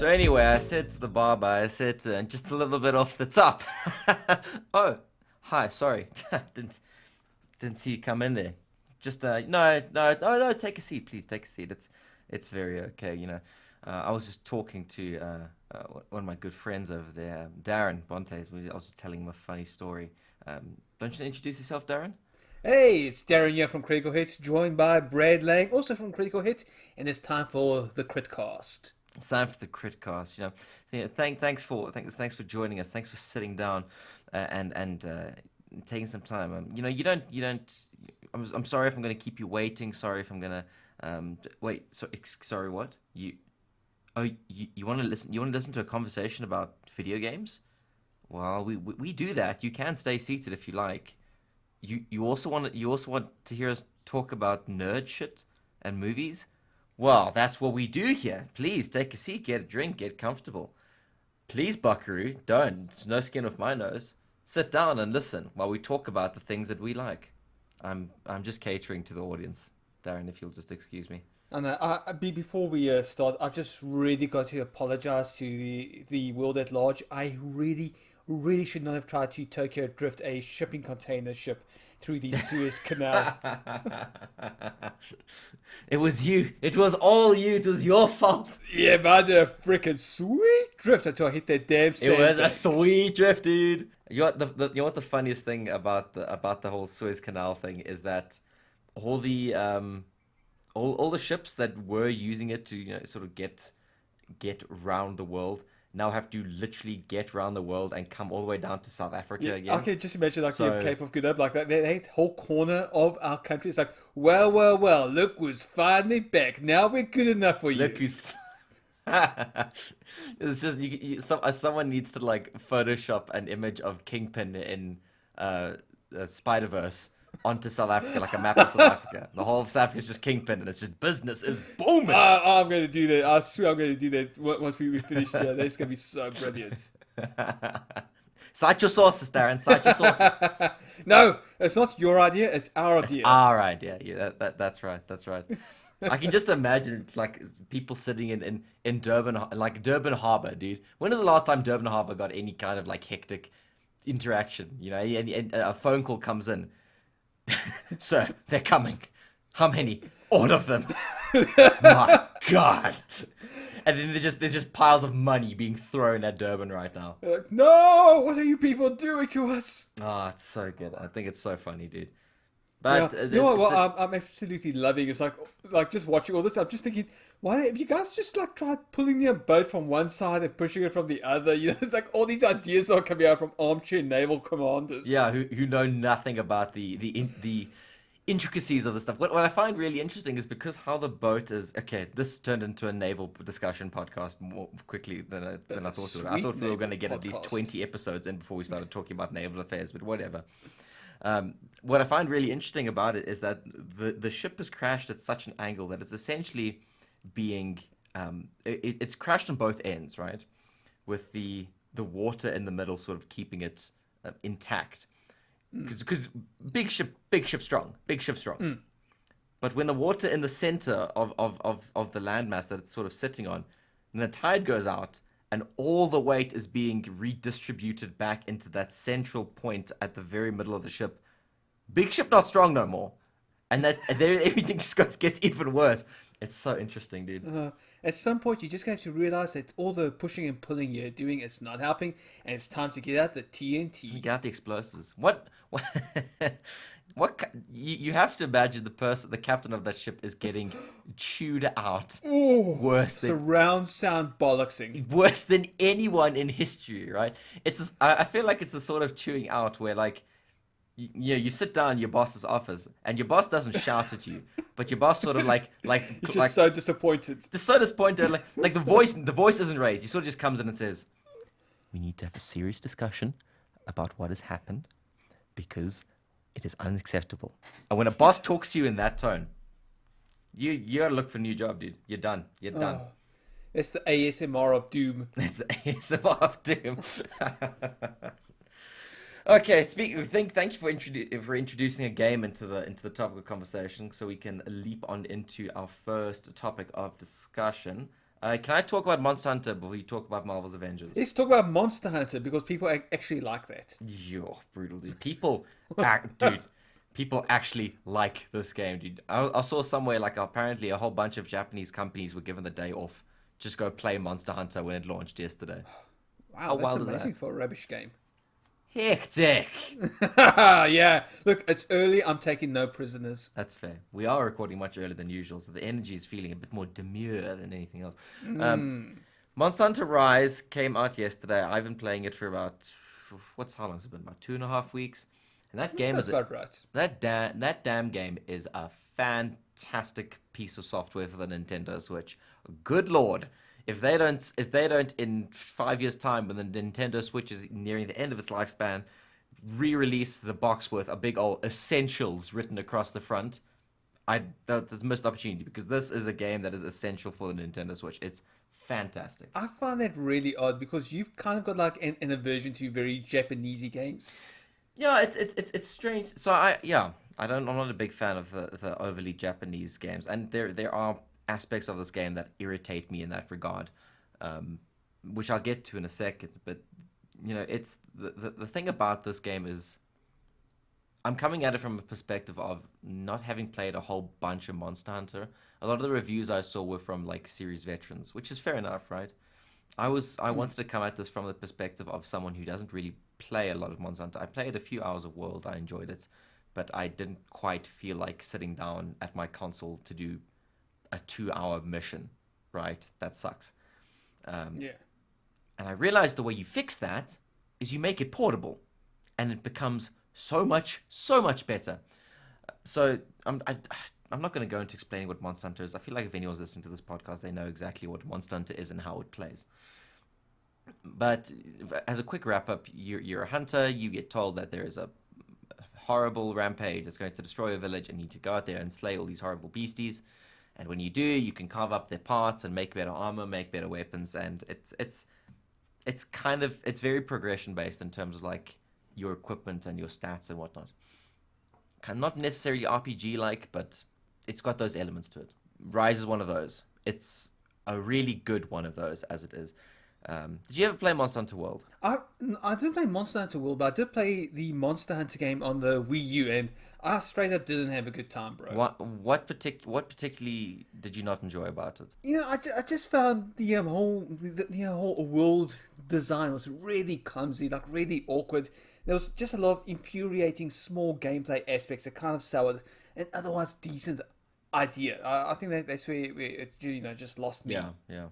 anyway, I said to the barber, just a little bit off the top. Oh, hi, sorry, didn't see you come in there. Just no, take a seat, please, take a seat. It's very okay, I was just talking to one of my good friends over there, Darryn Bontes. I was just telling him a funny story. Don't you introduce yourself, Darryn? Hey, it's Darryn here from Critical Hit, joined by Brad Lang, also from Critical Hit, and it's time for the CritCast. It's time for the CritCast. Thanks for joining us. Thanks for sitting down and taking some time. You don't. I'm sorry if I'm going to keep you waiting. Sorry if I'm going to wait. Sorry, what? You want to listen? You want to listen to a conversation about video games? Well, we do that. You can stay seated if you like. You also want to hear us talk about nerd shit and movies? Well, that's what we do here. Please take a seat, get a drink, get comfortable. Please, Buckaroo, don't. It's no skin off my nose. Sit down and listen while we talk about the things that we like. I'm just catering to the audience, Darryn. If you'll just excuse me. And before we start, I've just really got to apologize to the world at large. I really should not have tried to Tokyo drift a shipping container ship through the Suez Canal. It was you. It was all you. It was your fault. Yeah, but I did a freaking sweet drift until I hit that damn It sand. was a sweet drift, dude. You know what the funniest thing about the whole Suez Canal thing is that all the all the ships that were using it to sort of get round the world now have to literally get round the world and come all the way down to South Africa Yeah, again. I can just imagine like the So Cape of Good Hope, like that whole corner of our country. It's like, well, look who's finally back. Now we're good enough for look you. who's it's just someone needs to like Photoshop an image of Kingpin in Spider-Verse onto South Africa, like a map of South Africa. The whole of South Africa is just Kingpin, and it's just business is booming. I'm going to do that. I swear I'm going to do that once we finish here. That's going to be so brilliant. Cite your sources, Darryn. Cite your sources. No, it's not your idea. It's our idea. Our idea. Yeah, that's right. That's right. I can just imagine like people sitting in Durban, like Durban Harbor, dude. When was the last time Durban Harbor got any kind of like hectic interaction? And a phone call comes in. Sir, they're coming. How many? All of them. My God. And then there's just piles of money being thrown at Durban right now. They're like, no, what are you people doing to us? Oh, it's so good. I think it's so funny, dude. Yeah, But you know what I'm absolutely loving is like just watching all this. I'm just thinking, why have you guys just like tried pulling your boat from one side and pushing it from the other? It's like all these ideas are coming out from armchair naval commanders. yeah, who know nothing about the intricacies of the stuff. What I find really interesting is because how the boat is. Okay, this turned into a naval discussion podcast more quickly than I thought it would. I Sweet thought we were going to naval get at least podcast. 20 episodes in before we started talking about naval affairs, but whatever. What I find really interesting about it is that the ship has crashed at such an angle that it's essentially being it's crashed on both ends, right? With the water in the middle sort of keeping it intact. Because big ship strong. But when the water in the center of the landmass that it's sort of sitting on, and the tide goes out, and all the weight is being redistributed back into that central point at the very middle of the ship. Big ship not strong no more, and everything just gets even worse. It's so interesting, dude. At some point, you just have to realize that all the pushing and pulling you're doing it's not helping, and it's time to get out the You TNT. get out the explosives. What? You have to imagine the captain of that ship is getting chewed out Oh, worse than surround sound bollocksing. worse than anyone in history, right? I feel like it's the sort of chewing out where like you sit down in your boss's office and your boss doesn't shout at you, but your boss sort of He's just so disappointed. just so disappointed, like the voice isn't raised. He sort of just comes in and says, "We need to have a serious discussion about what has happened because it is unacceptable." And when a boss talks to you in that tone, you gotta look for a new job, dude. You're done. You're done. It's the ASMR of doom. It's the ASMR of doom. Okay, thank you for introducing a game into the topic of conversation, so we can leap on into our first topic of discussion. Can I talk about Monster Hunter before you talk about Marvel's Avengers? Let's talk about Monster Hunter because people actually like that. You're brutal, dude. People actually like this game, dude. I saw somewhere like apparently a whole bunch of Japanese companies were given the day off. Just go play Monster Hunter when it launched yesterday. Wow, How that's wild is amazing that? for a rubbish game. Hectic. Yeah, look, it's early. I'm taking no prisoners. That's fair. We are recording much earlier than usual, so the energy is feeling a bit more demure than anything else. Monster Hunter Rise came out yesterday. I've been playing it for about how long has it been? About 2.5 weeks. And that game That's is about right. that damn game is a fantastic piece of software for the Nintendo Switch. Good lord. If they don't in 5 years' time when the Nintendo Switch is nearing the end of its lifespan, re-release the box with a big old essentials written across the front, that's a missed opportunity because this is a game that is essential for the Nintendo Switch. It's fantastic. I find that really odd because you've kind of got like an aversion to very Japanesey games. Yeah, it's strange. So I'm not a big fan of the overly Japanese games, and there are aspects of this game that irritate me in that regard, which I'll get to in a second. But it's the thing about this game is I'm coming at it from a perspective of not having played a whole bunch of Monster Hunter. A lot of the reviews I saw were from like series veterans, which is fair enough, right? I wanted to come at this from the perspective of someone who doesn't really play a lot of Monster Hunter. I played a few hours of World, I enjoyed it, but I didn't quite feel like sitting down at my console to do a 2-hour mission, right? That sucks. Yeah. And I realized the way you fix that is you make it portable, and it becomes so much better. So I'm not going to go into explaining what Monster Hunter is. I feel like if anyone's listening to this podcast, they know exactly what Monster Hunter is and how it plays. But as a quick wrap up, you're a hunter. You get told that there is a horrible rampage that's going to destroy a village, and you need to go out there and slay all these horrible beasties. And when you do, you can carve up their parts and make better armor, make better weapons, and it's very progression based in terms of like your equipment and your stats and whatnot. Not necessarily RPG like, but it's got those elements to it. Rise is one of those. It's a really good one of those as it is. Did you ever play Monster Hunter World? I didn't play Monster Hunter World, but I did play the Monster Hunter game on the Wii U, and I straight up didn't have a good time, bro. What particularly did you not enjoy about it? I just found the whole world design was really clumsy, like really awkward. There was just a lot of infuriating small gameplay aspects that kind of soured an otherwise decent idea. I think that's where it just lost me. Yeah.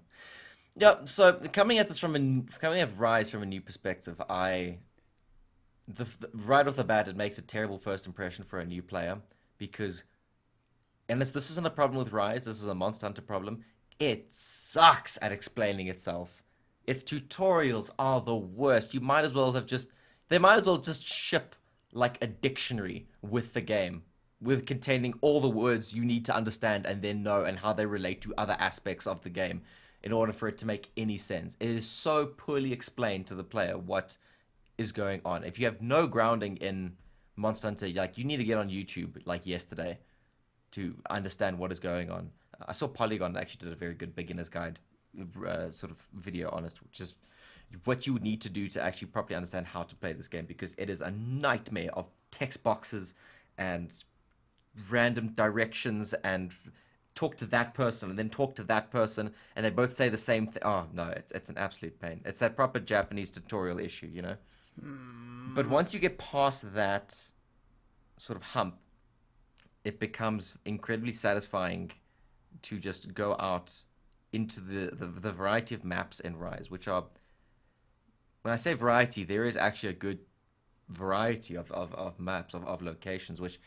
So coming at Rise from a new perspective, right off the bat, it makes a terrible first impression for a new player because, and this isn't a problem with Rise. This is a Monster Hunter problem. It sucks at explaining itself. Its tutorials are the worst. They might as well just ship like a dictionary with the game, with containing all the words you need to understand and then know and how they relate to other aspects of the game in order for it to make any sense. It is so poorly explained to the player what is going on. If you have no grounding in Monster Hunter, like you need to get on YouTube like yesterday to understand what is going on. I saw Polygon actually did a very good beginner's guide sort of video on it, which is what you would need to do to actually properly understand how to play this game, because it is a nightmare of text boxes and random directions and talk to that person and then talk to that person and they both say the same thing. Oh no, it's an absolute pain. It's that proper Japanese tutorial issue, you know. But once you get past that sort of hump, it becomes incredibly satisfying to just go out into the variety of maps in Rise, which are, when I say variety, there is actually a good variety of maps, of locations, which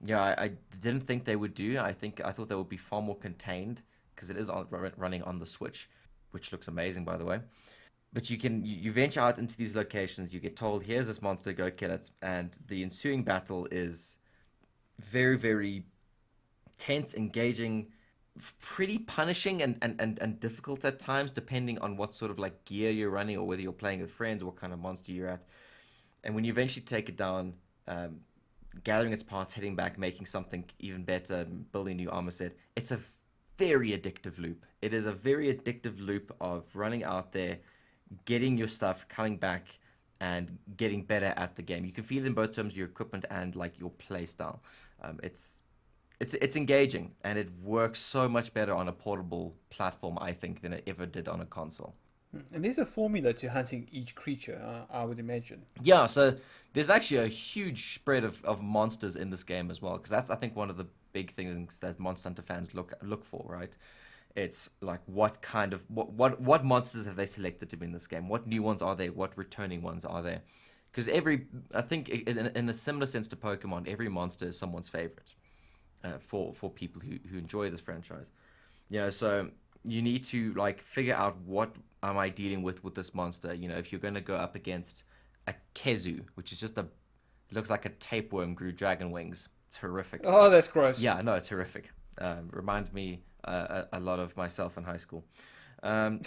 I didn't think they would do. I thought they would be far more contained because it is running on the Switch, which looks amazing, by the way. But you venture out into these locations, you get told, here's this monster, go kill it, and the ensuing battle is very, very tense, engaging, pretty punishing and difficult at times, depending on what sort of like gear you're running or whether you're playing with friends or what kind of monster you're at. And when you eventually take it down, gathering its parts, heading back, making something even better, building a new armor set, it's a very addictive loop. It is a very addictive loop of running out there, getting your stuff, coming back, and getting better at the game. You can feel it in both terms of your equipment and like your play style. It's engaging, and it works so much better on a portable platform, I think, than it ever did on a console. And there's a formula to hunting each creature, I would imagine. Yeah, so there's actually a huge spread of monsters in this game as well, because that's, I think, one of the big things that Monster Hunter fans look for, right? It's like what kind of what monsters have they selected to be in this game? What new ones are there? What returning ones are there? Because I think in a similar sense to Pokemon, every monster is someone's favorite for people who enjoy this franchise. So you need to like figure out what am I dealing with this monster. If you're going to go up against a Kezu, which is just looks like a tapeworm grew dragon wings. It's horrific. Oh, that's gross. Yeah, no, it's horrific. Reminds me a lot of myself in high school. When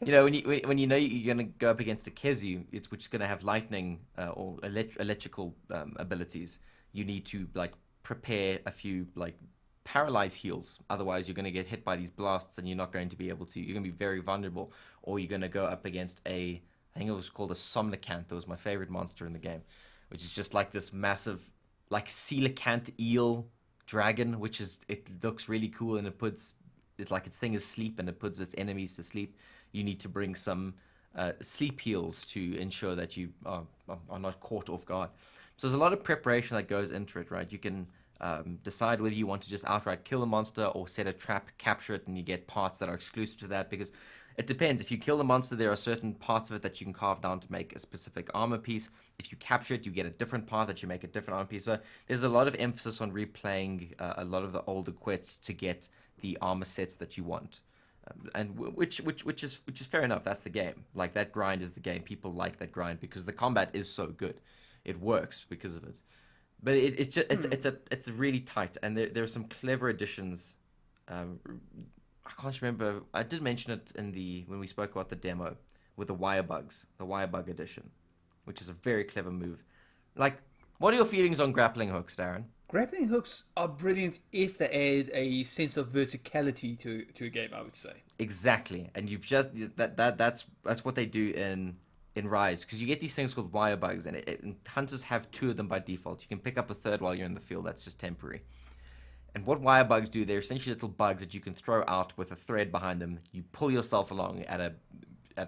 you know you're going to go up against a Kezu, which is going to have lightning or electrical abilities, you need to like prepare a few like paralyze heals. Otherwise, you're going to get hit by these blasts, and you're not going to be able to. You're going to be very vulnerable. Or you're going to go up against I think it was called a Somnicanth. That was my favorite monster in the game, which is just like this massive like coelacanth eel dragon, it looks really cool, and it's like its thing is sleep, and it puts its enemies to sleep. You need to bring some sleep heals to ensure that you are not caught off guard. So there's a lot of preparation that goes into it, right? You can decide whether you want to just outright kill a monster or set a trap, capture it, and you get parts that are exclusive to that, because it depends. If you kill the monster, there are certain parts of it that you can carve down to make a specific armor piece. If you capture it, you get a different part that you make a different armor piece. So there's a lot of emphasis on replaying a lot of the older quests to get the armor sets that you want, and which is fair enough. That's the game. Like, that grind is the game. People like that grind because the combat is so good. It works because of it. But it's really tight, and there are some clever additions. I can't remember. I did mention it when we spoke about the demo with the wire bug edition, which is a very clever move. Like, what are your feelings on grappling hooks, Darryn? Grappling hooks are brilliant if they add a sense of verticality to a game, I would say. Exactly, and you've just that's what they do in Rise, because you get these things called wire bugs, and hunters have 2 of them by default. You can pick up a third while you're in the field. That's just temporary. And what wire bugs do, they're essentially little bugs that you can throw out with a thread behind them. You pull yourself along at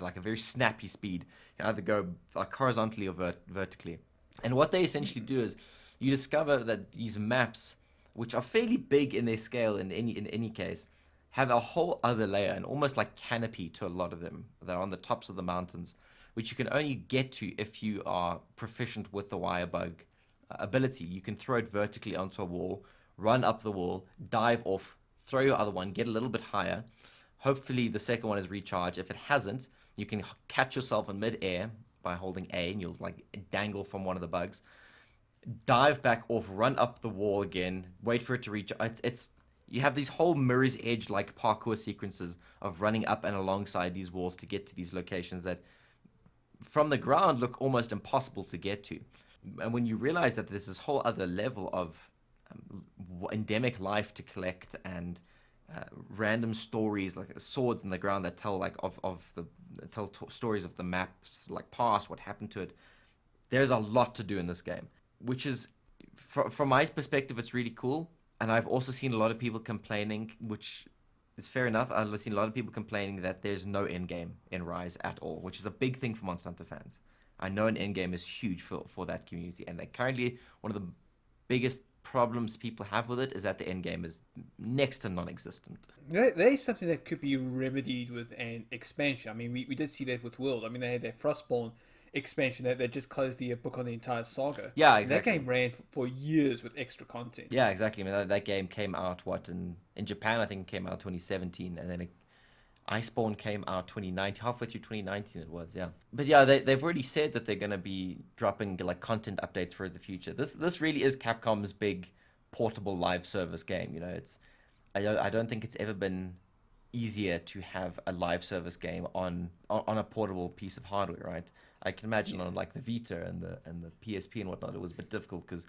like a very snappy speed. You either go like horizontally or vertically. And what they essentially do is you discover that these maps, which are fairly big in their scale in any case, have a whole other layer, and almost like canopy to a lot of them that are on the tops of the mountains, which you can only get to if you are proficient with the wire bug ability. You can throw it vertically onto a wall, run up the wall, dive off, throw your other one, get a little bit higher. Hopefully the second one is recharged. If it hasn't, you can catch yourself in mid-air by holding A, and you'll like dangle from one of the bugs. Dive back off, run up the wall again, wait for it to reach. You have these whole Mirror's Edge like parkour sequences of running up and alongside these walls to get to these locations that from the ground look almost impossible to get to. And when you realize that there's this whole other level of endemic life to collect, and random stories like swords in the ground that tell like stories of the maps, like past what happened to it. There's a lot to do in this game, which is from my perspective, it's really cool. And I've also seen a lot of people complaining, which is fair enough. I've seen a lot of people complaining that there's no end game in Rise at all, which is a big thing for Monster Hunter fans. I know an end game is huge for that community, and currently one of the biggest problems people have with it is that the end game is next to non-existent. There is something that could be remedied with an expansion. I mean, we did see that with World. I mean, they had their Frostborn expansion that just closed the book on the entire saga. Yeah, exactly. And that game ran for years with extra content. Yeah, exactly. I mean, that game came out in Japan. I think it came out 2017, and then Iceborne came out 2019, halfway through 2019 it was, yeah. But yeah, they've already said that they're going to be dropping like content updates for the future. This really is Capcom's big portable live service game. I don't think it's ever been easier to have a live service game on a portable piece of hardware, right? I can imagine on like the Vita and the PSP and whatnot, it was a bit difficult because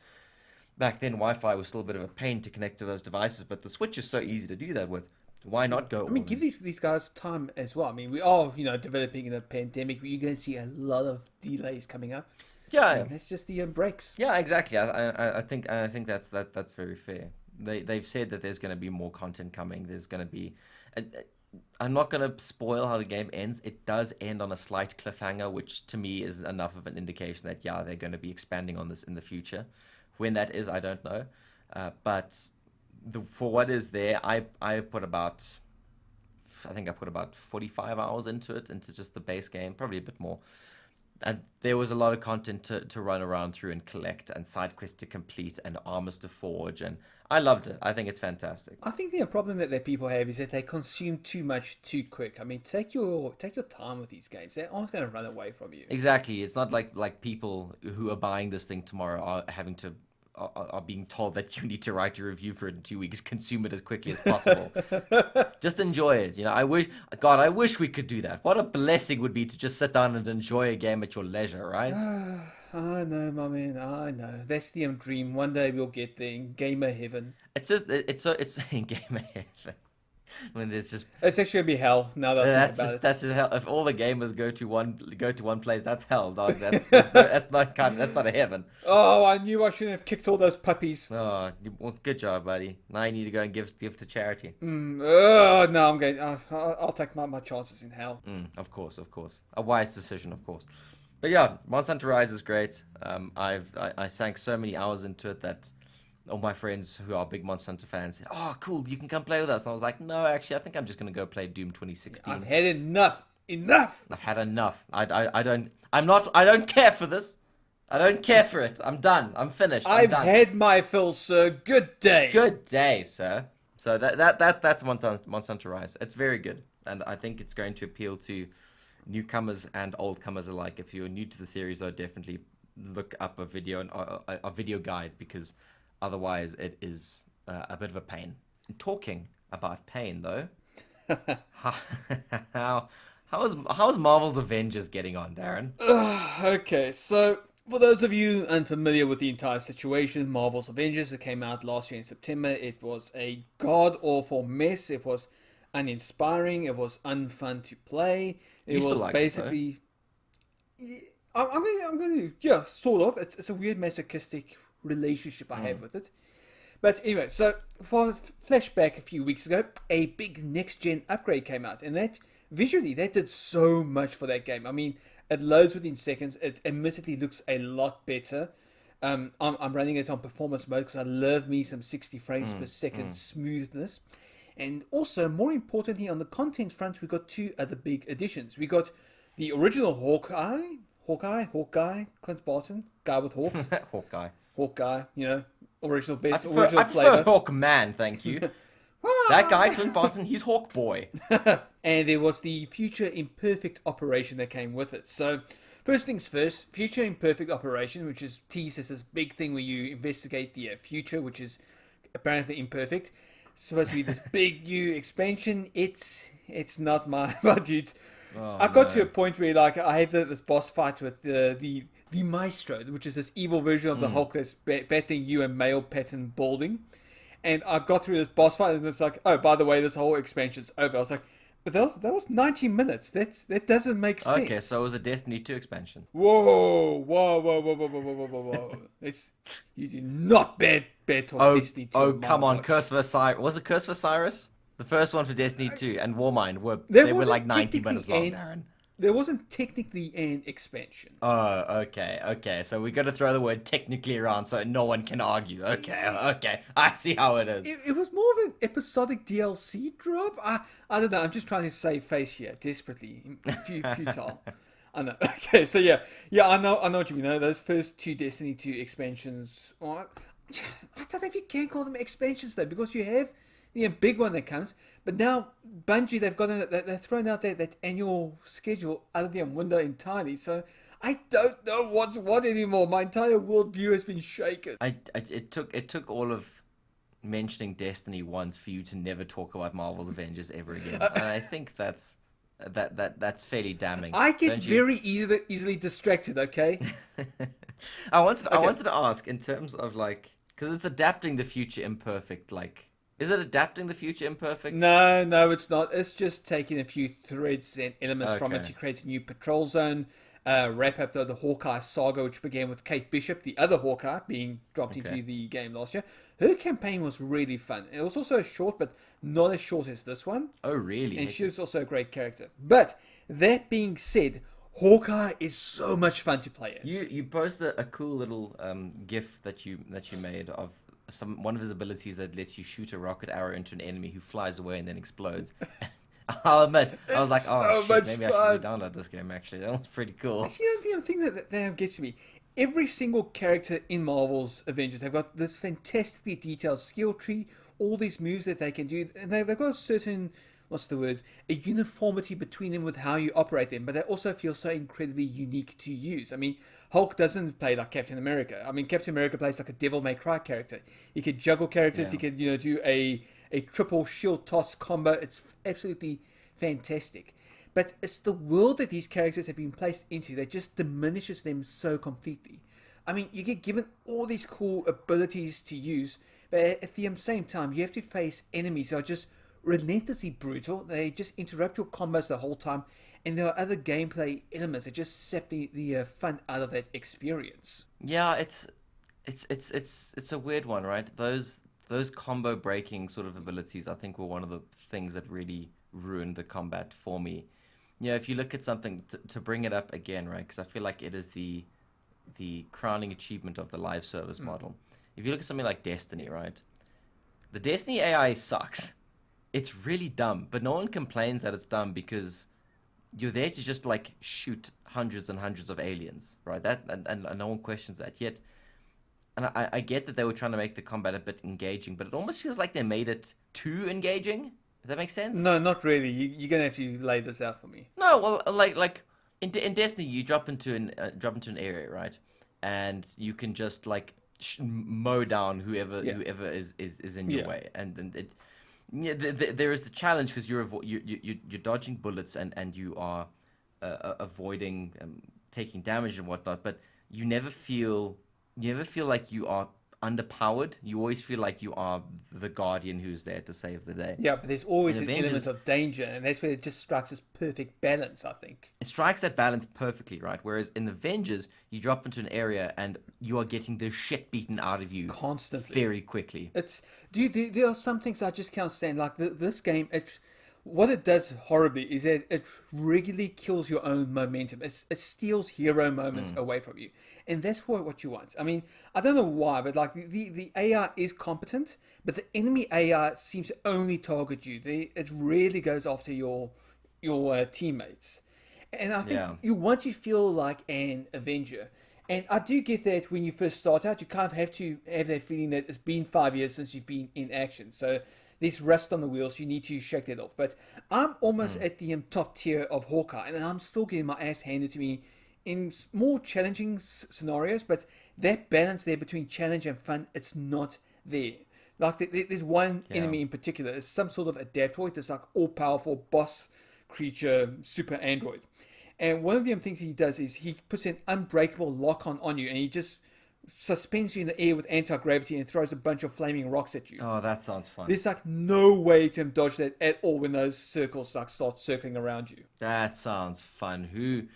back then Wi-Fi was still a bit of a pain to connect to those devices, but the Switch is so easy to do that with. Why not go? I mean, give these guys time as well. I mean, we are developing in a pandemic. You're going to see a lot of delays coming up. Yeah, And that's just the breaks. yeah, exactly. I think that's very fair. They've said that there's going to be more content coming. There's going to be. I'm not going to spoil how the game ends. It does end on a slight cliffhanger, which to me is enough of an indication that they're going to be expanding on this in the future. When that is, I don't know. But for what is there, I put about 45 hours into just the base game, probably a bit more. And there was a lot of content to run around through and collect, and side quests to complete, and armors to forge, and I loved it. I think it's fantastic. I think the problem that people have is that they consume too much too quick. I mean, take your time with these games. They aren't going to run away from you. Exactly. It's not like people who are buying this thing tomorrow are being told that you need to write a review for it in 2 weeks. Consume it as quickly as possible. Just enjoy it. I wish we could do that. What a blessing it would be to just sit down and enjoy a game at your leisure, right? I know, my man. I know. That's the dream. One day we'll get there in gamer heaven. It's in gamer heaven. When there's just it's actually gonna be hell now that I think about it. That's hell. If all the gamers go to one place, that's hell, dog. That's not a heaven. Oh, I knew I shouldn't have kicked all those puppies. Oh, well, good job, buddy. Now you need to go and give to charity. No, I'm going. I'll take my chances in hell. Of course, a wise decision, of course. But yeah, Monster Hunter Rise is great. I sank so many hours into it that all my friends who are big Monster Hunter fans said, "Oh, cool, you can come play with us." And I was like, "No, actually, I think I'm just gonna go play Doom 2016." I've had enough. I've had enough. I don't care for this. I don't care for it. I'm done. I'm finished. I've had my fill, sir. Good day. Good day, sir. So that's Monster Hunter Rise. It's very good, and I think it's going to appeal to newcomers and oldcomers alike. If you're new to the series, though, definitely look up a video guide, because otherwise it is a bit of a pain. Talking about pain, though, how is Marvel's Avengers getting on, Darryn? Okay, so for those of you unfamiliar with the entire situation, Marvel's Avengers, it came out last year in September. It was a god-awful mess. It was uninspiring. It was unfun to play. It was basically... I'm going to, sort of. It's a weird masochistic relationship I have with it. But anyway, so for flashback a few weeks ago, a big next-gen upgrade came out. And that, visually, that did so much for that game. I mean, it loads within seconds. It admittedly looks a lot better. I'm running it on performance mode because I love me some 60 frames per second smoothness. And also, more importantly, on the content front, we got two other big additions. We got the original Hawkeye, Clint Barton, guy with hawks. Hawkeye, original flavor. I prefer Hawkman, thank you. That guy, Clint Barton, he's Hawk Boy. And there was the Future Imperfect operation that came with it. So, first things first, Future Imperfect operation, which is teased as this big thing where you investigate the future, which is apparently imperfect. It's supposed to be this big new expansion. It's not my dude. I got to a point where I had this boss fight with the Maestro, which is this evil version of the Hulk that's battling you and male pattern balding. And I got through this boss fight, and it's like, oh, by the way, this whole expansion's over. I was like, but that was 90 minutes. That doesn't make sense. Okay, so it was a Destiny 2 expansion. Whoa. You do not bad talk Destiny 2. Oh, come on, Curse of Osiris. Was it Curse of Osiris? The first one for Destiny 2 and Warmind were 90 minutes long, Darryn. There wasn't technically an expansion. Oh, okay. So we got to throw the word technically around so no one can argue. Okay. I see how it is. It was more of an episodic DLC drop. I don't know. I'm just trying to save face here, desperately, futile. I know. Okay, so yeah. I know what you mean. Those first two Destiny 2 expansions. I don't know if you can call them expansions though, because you have the big one that comes. But now Bungie, they've thrown out that annual schedule out of the window entirely. So I don't know what's what anymore. My entire worldview has been shaken. It took all of mentioning Destiny once for you to never talk about Marvel's Avengers ever again. And I think that's fairly damning. I get very easily distracted. Okay. I wanted to ask, in terms of Because it's adapting the future imperfect. Like, is it adapting the future imperfect? No, it's not. It's just taking a few threads and elements from it Okay. to create a new patrol zone. Wrap up the Hawkeye saga, which began with Kate Bishop, the other Hawkeye, being dropped Okay. into the game last year. Her campaign was really fun. It was also short, but not as short as this one. Oh, really? And she was also a great character. But that being said, Hawkeye is so much fun to play as. You posted a cool little GIF that you made of one of his abilities that lets you shoot a rocket arrow into an enemy who flies away and then explodes. I'll admit, I was like, oh so shit, much maybe I fun. should re-download this game. Actually, that was pretty cool. The thing that gets to me, every single character in Marvel's Avengers have got this fantastically detailed skill tree, all these moves that they can do, and they've got a certain, a uniformity between them with how you operate them, but they also feel so incredibly unique to use. I mean, Hulk doesn't play like Captain America. I mean, Captain America plays like a Devil May Cry character. He could juggle characters, Yeah. he could, do a triple shield toss combo. It's absolutely fantastic. But it's the world that these characters have been placed into that just diminishes them so completely. I mean, you get given all these cool abilities to use, but at the same time, you have to face enemies that are just relentlessly brutal. They just interrupt your combos the whole time, and there are other gameplay elements that just sap the fun out of that experience. Yeah, it's a weird one, right? Those combo breaking sort of abilities, I think, were one of the things that really ruined the combat for me. Yeah, if you look at something to bring it up again, right? Because I feel like it is the crowning achievement of the live service model. If you look at something like Destiny, right? The Destiny AI sucks. It's really dumb, but no one complains that it's dumb because you're there to just like shoot hundreds and hundreds of aliens, right? That and no one questions that yet. And I get that they were trying to make the combat a bit engaging, but it almost feels like they made it too engaging. Does that make sense? No, not really. You're gonna have to lay this out for me. No, well, like in Destiny, you drop into an area, right, and you can just like mow down whoever is in your way, and it. Yeah, there is the challenge because you're dodging bullets and you are avoiding taking damage and whatnot, but you never feel like you are underpowered. You always feel like you are the guardian who's there to save the day. Yeah, but there's always In an Avengers- element of danger, and that's where it just strikes this perfect balance, I think. It strikes that balance perfectly, right? Whereas in Avengers, you drop into an area and you are getting the shit beaten out of you Constantly. very quickly. There are some things I just can't stand. Like this game, what it does horribly is that it regularly kills your own momentum. It steals hero moments away from you, and that's what you want. I mean, I don't know why, but like the AI is competent, but the enemy AI seems to only target you. It really goes after your teammates, and I think you want to feel like an Avenger. And I do get that when you first start out, you kind of have to have that feeling that it's been 5 years since you've been in action. So there's rust on the wheels. You need to shake that off. But I'm almost at the top tier of Hawkeye, and I'm still getting my ass handed to me in more challenging scenarios. But that balance there between challenge and fun, it's not there. Like there's one enemy in particular. It's some sort of adaptoid. It's like all-powerful boss creature, super android. And one of the things he does is he puts an unbreakable lock on you, and he just suspends you in the air with anti-gravity and throws a bunch of flaming rocks at you. Oh, that sounds fun. There's like no way to dodge that at all when those circles like start circling around you. That sounds fun.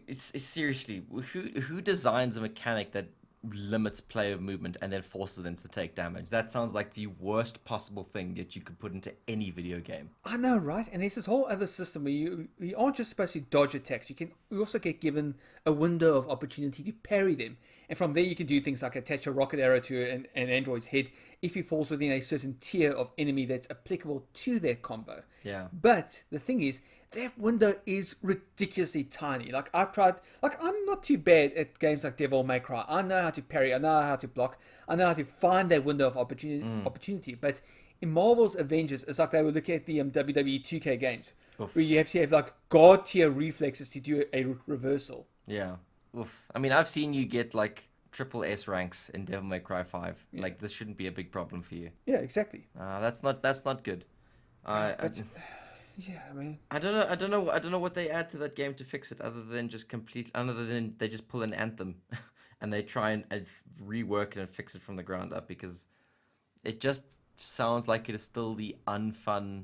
Seriously, who designs a mechanic that limits player movement and then forces them to take damage? That sounds like the worst possible thing that you could put into any video game. I know, right? And there's this whole other system where you aren't just supposed to dodge attacks. You also get given a window of opportunity to parry them. And from there you can do things like attach a rocket arrow to an android's head if he falls within a certain tier of enemy that's applicable to that combo. Yeah. But the thing is, that window is ridiculously tiny. Like I've tried, like I'm not too bad at games like Devil May Cry. I know how to parry, I know how to block, I know how to find that window of opportunity. But in Marvel's Avengers, it's like they were looking at the WWE 2K games, where you have to have like god tier reflexes to do a reversal. Yeah. Oof. I mean, I've seen you get like triple S ranks in Devil May Cry 5. Yeah. Like this shouldn't be a big problem for you. Yeah, exactly. That's not good. Yeah, I mean, I don't know what they add to that game to fix it, other than they just pull an Anthem, and they try and rework it and fix it from the ground up, because it just sounds like it is still the unfun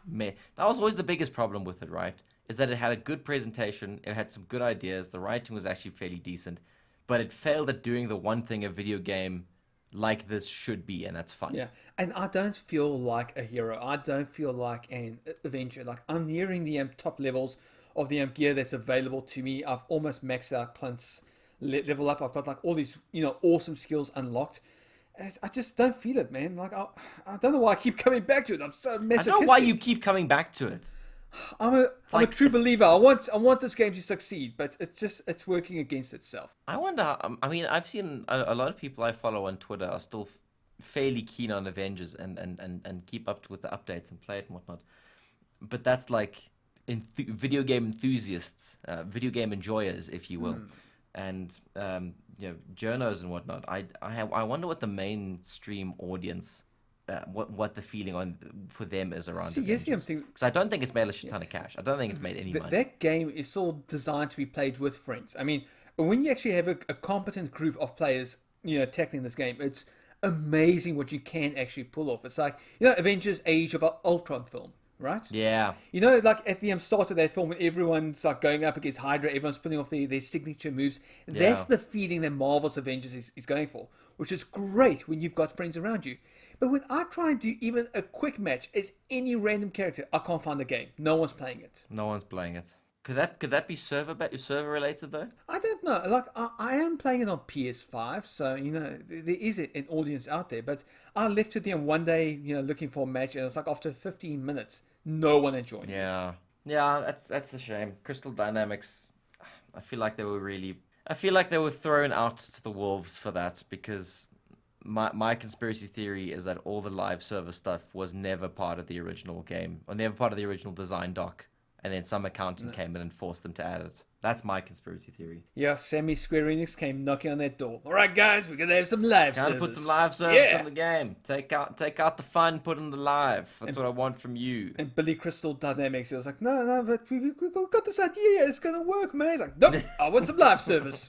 meh. That was always the biggest problem with it, right? Is that it had a good presentation, it had some good ideas, the writing was actually fairly decent, but it failed at doing the one thing a video game like this should be, and that's fun. Yeah, and I don't feel like a hero. I don't feel like an Avenger. Like, I'm nearing the top levels of the gear that's available to me. I've almost maxed out Clint's level up. I've got like all these, awesome skills unlocked. I just don't feel it, man. Like, I don't know why I keep coming back to it. I'm so masochistic. I don't know why you keep coming back to it. I'm a true believer. I want this game to succeed, but it's working against itself. I wonder. I mean, I've seen a lot of people I follow on Twitter are still fairly keen on Avengers and keep up with the updates and play it and whatnot. But that's like video game enthusiasts, video game enjoyers, if you will, and journos and whatnot. I wonder what the mainstream audience. What the feeling for them is around it. Yes, because I don't think it's made a shit ton of cash. I don't think it's made any money. That game is all designed to be played with friends. I mean, when you actually have a competent group of players, tackling this game, it's amazing what you can actually pull off. It's like, Avengers Age of Ultron film, right? Yeah. Like at the start of that film, when everyone's like going up against Hydra, everyone's putting off their signature moves. That's the feeling that Marvel's Avengers is going for, which is great when you've got friends around you. But when I try and do even a quick match as any random character, I can't find the game. No one's playing it. No one's playing it. Could that be server related though? I don't know. Like, I am playing it on PS5, so there is an audience out there. But I left it there one day, looking for a match, and it was like after 15 minutes, no one had joined. Yeah, that's a shame. Crystal Dynamics, I feel like they were thrown out to the wolves for that, because my conspiracy theory is that all the live server stuff was never part of the original game, or never part of the original design doc, and then some accountant came in and forced them to add it. That's my conspiracy theory. Yeah, Square Enix came knocking on that door. All right, guys, we're gonna have some live service. Put some live service in the game. Take out the fun, put in the live. That's what I want from you. And Billy Crystal Dynamics, he was like, no, but we got this idea. It's gonna work, man. He's like, nope, I want some live service.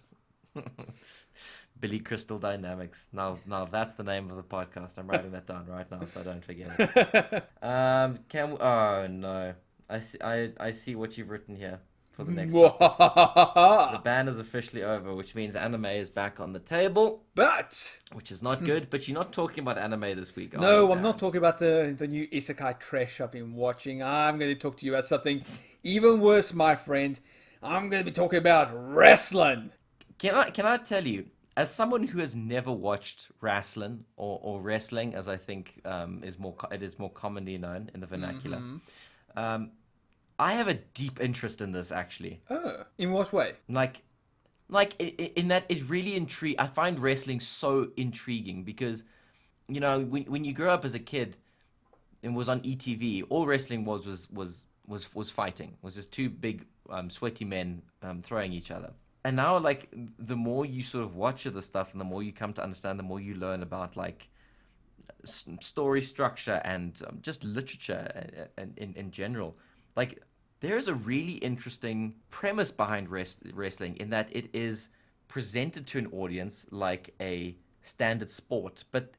Billy Crystal Dynamics. Now that's the name of the podcast. I'm writing that down right now so I don't forget it. Oh no. I see what you've written here for the next The ban is officially over, which means anime is back on the table. Which is not good, but you're not talking about anime this week, No, I'm not talking about the new isekai trash I've been watching. I'm going to talk to you about something even worse, my friend. I'm going to be talking about wrestling. Can I tell you, as someone who has never watched wrestling or wrestling, as I think it is more commonly known in the vernacular, I have a deep interest in this, actually. Oh, in what way? Like in that it really I find wrestling so intriguing, because when you grow up as a kid and was on ETV, all wrestling was fighting. Was just two big sweaty men throwing each other. And now, like, the more you sort of watch the stuff and the more you come to understand, the more you learn about, like, story structure and just literature and in general. Like, there is a really interesting premise behind wrestling, in that it is presented to an audience like a standard sport, but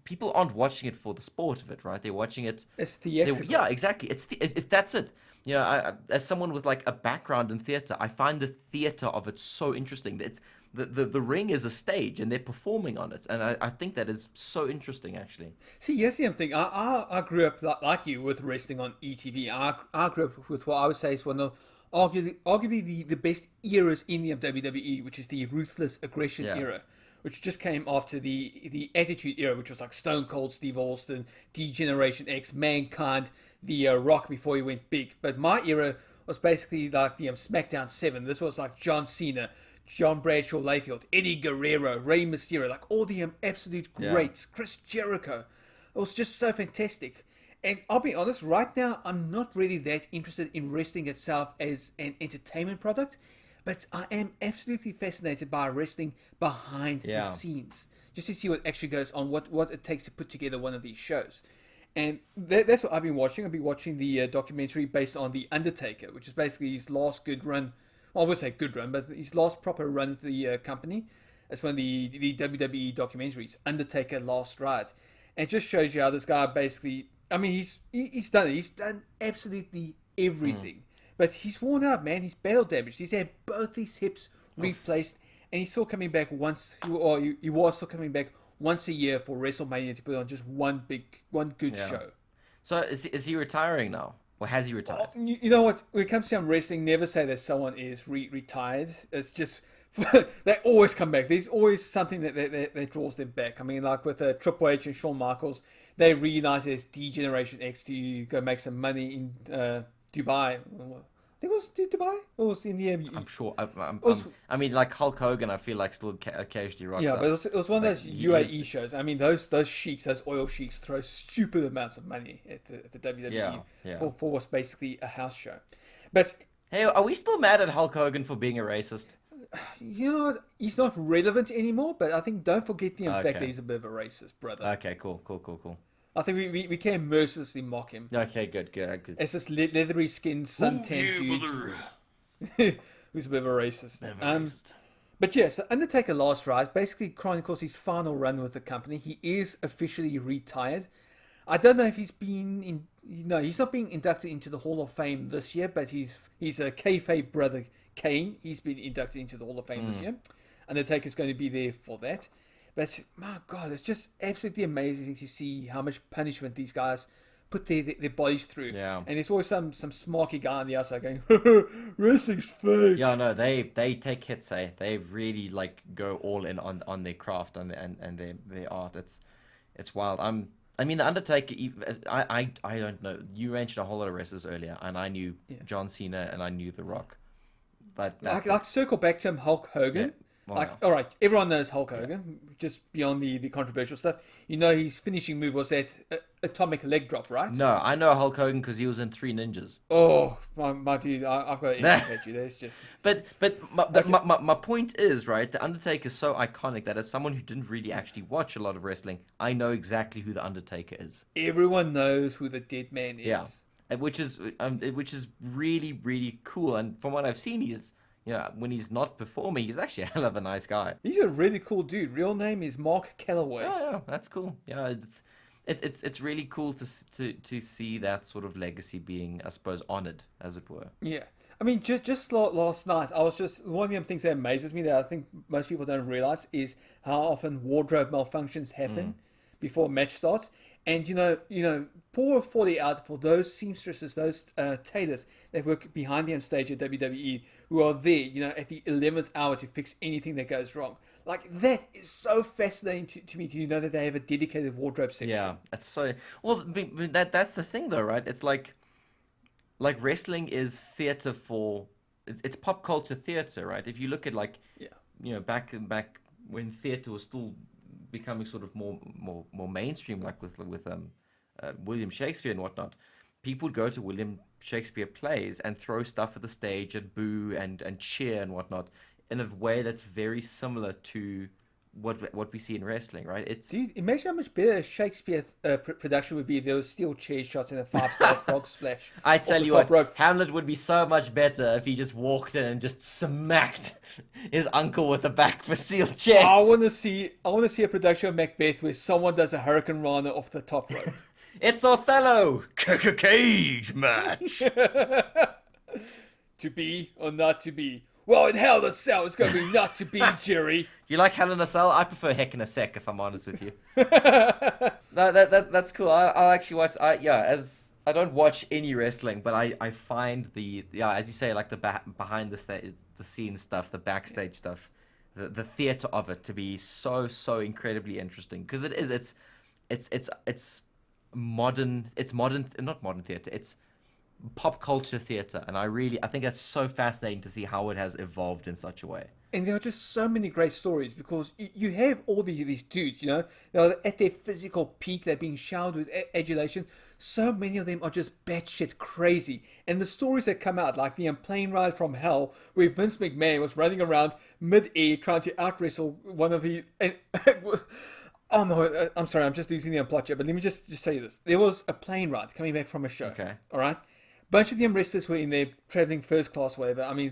people aren't watching it for the sport of it, right? They're watching it. It's theatrical. Yeah, exactly. It's that's it. As someone with like a background in theater, I find the theater of it so interesting. It's the ring is a stage and they're performing on it, and I think that is so interesting, actually. See, here's the thing. I grew up like you with wrestling on ETV. I grew up with what I would say is one of arguably the best eras in the WWE, which is the Ruthless Aggression Era, which just came after the Attitude Era, which was like Stone Cold Steve Austin, D-Generation X, Mankind, the Rock before he went big. But my era was basically like the SmackDown 7. This was like John Cena, John Bradshaw Layfield, Eddie Guerrero, Rey Mysterio, like all the absolute greats, Chris Jericho. It was just so fantastic. And I'll be honest, right now, I'm not really that interested in wrestling itself as an entertainment product, but I am absolutely fascinated by wrestling behind the scenes, just to see what actually goes on, what it takes to put together one of these shows. And that's what I've been watching. I've been watching the documentary based on The Undertaker, which is basically his last good run. Well, I would say good run, but his last proper run to the company. It's one of the WWE documentaries, Undertaker Last Ride. And it just shows you how this guy basically, I mean, he's done it. He's done absolutely everything. But he's worn out, man. He's battle damaged. He's had both his hips replaced, and he's still coming back once, or he was still coming back once a year for WrestleMania to put on just one good show. So is he retiring now? Or has he retired? You know what? When it comes to wrestling, never say that someone is retired. It's just they always come back. There's always something that draws them back. I mean, like with Triple H and Shawn Michaels, they reunited as D-Generation X to go make some money in Dubai. I think it was Dubai, or was in the I'm sure. I mean, like Hulk Hogan, I feel like still occasionally rocks up. But it was one of those UAE shows. I mean, those sheiks, those oil sheiks, throw stupid amounts of money at the WWE for what's basically a house show. But hey, are we still mad at Hulk Hogan for being a racist? You know what? He's not relevant anymore. But I think don't forget the fact that he's a bit of a racist, brother. Okay, cool. I think we can mercilessly mock him. Okay, good. It's this leathery skinned suntan dude who's a bit of a racist. But yeah, so Undertaker Last Ride basically chronicles his final run with the company. He is officially retired. I don't know if he's been he's not being inducted into the Hall of Fame this year, but he's a kayfabe brother Kane. He's been inducted into the Hall of Fame this year. Undertaker's going to be there for that. But my God, it's just absolutely amazing to see how much punishment these guys put their bodies through. Yeah. And there's always some smarky guy on the outside going, wrestling's fake. Yeah, no, they take hits, eh? They really like go all in on their craft and their art. It's wild. I mean, the Undertaker. I don't know. You mentioned a whole lot of wrestlers earlier, and I knew John Cena and I knew The Rock. Like circle back to him, Hulk Hogan. Yeah. Well, all right, everyone knows Hulk Hogan, just beyond the controversial stuff. You know his finishing move was that atomic leg drop, right? No, I know Hulk Hogan because he was in Three Ninjas. Oh, my dude, I've got to educate you. There's just... But my point is, right, The Undertaker is so iconic that as someone who didn't really actually watch a lot of wrestling, I know exactly who The Undertaker is. Everyone knows who the dead man is. Yeah, which is really, really cool. And from what I've seen, he's... when he's not performing, he's actually a hell of a nice guy. He's a really cool dude. Real name is Mark Calloway. Yeah, that's cool. Yeah, it's really cool to see that sort of legacy being, I suppose, honored, as it were. Yeah. I mean, just last night, I was just... One of the things that amazes me that I think most people don't realize is how often wardrobe malfunctions happen before a match starts. And, you know, pour 40 out for those seamstresses, those tailors that work behind the stage at WWE who are there, at the 11th hour to fix anything that goes wrong. Like, that is so fascinating to me to know that they have a dedicated wardrobe section. Yeah, it's so... Well, that's the thing, though, right? It's like wrestling is theater for... It's pop culture theater, right? If you look at, back when theater was still becoming sort of more mainstream, like with William Shakespeare and whatnot, people would go to William Shakespeare plays and throw stuff at the stage and boo and cheer and whatnot in a way that's very similar to what we see in wrestling, right? Dude, imagine how much better a Shakespeare production would be if there was steel chair shots and a 5-star frog splash. I tell you what, rope. Hamlet would be so much better if he just walked in and just smacked his uncle with a back for steel chair. I want to see a production of Macbeth where someone does a Hurricane Rana off the top rope. It's Othello! Cage match! To be or not to be? Well, in Hell in a Cell, it's going to be not to be, Jerry. You like Hell in a Cell? I prefer Heck in a Sec, if I'm honest with you. No, that's cool. I'll actually watch. As I don't watch any wrestling, but I find as you say, like the behind the scenes stuff, the backstage stuff, the theater of it to be so incredibly interesting because it is. It's modern. It's modern, not modern theater. It's pop culture theater, and I think that's so fascinating to see how it has evolved in such a way. And there are just so many great stories because you have all these dudes, they're at their physical peak, they're being showered with adulation. So many of them are just batshit crazy. And the stories that come out, like the plane ride from hell, where Vince McMahon was running around mid-air trying to out-wrestle one of the... Oh no, I'm sorry, I'm just losing the plot here, but let me just tell you this. There was a plane ride coming back from a show. Okay. All right? Bunch of the wrestlers were in there traveling first class, whatever. I mean,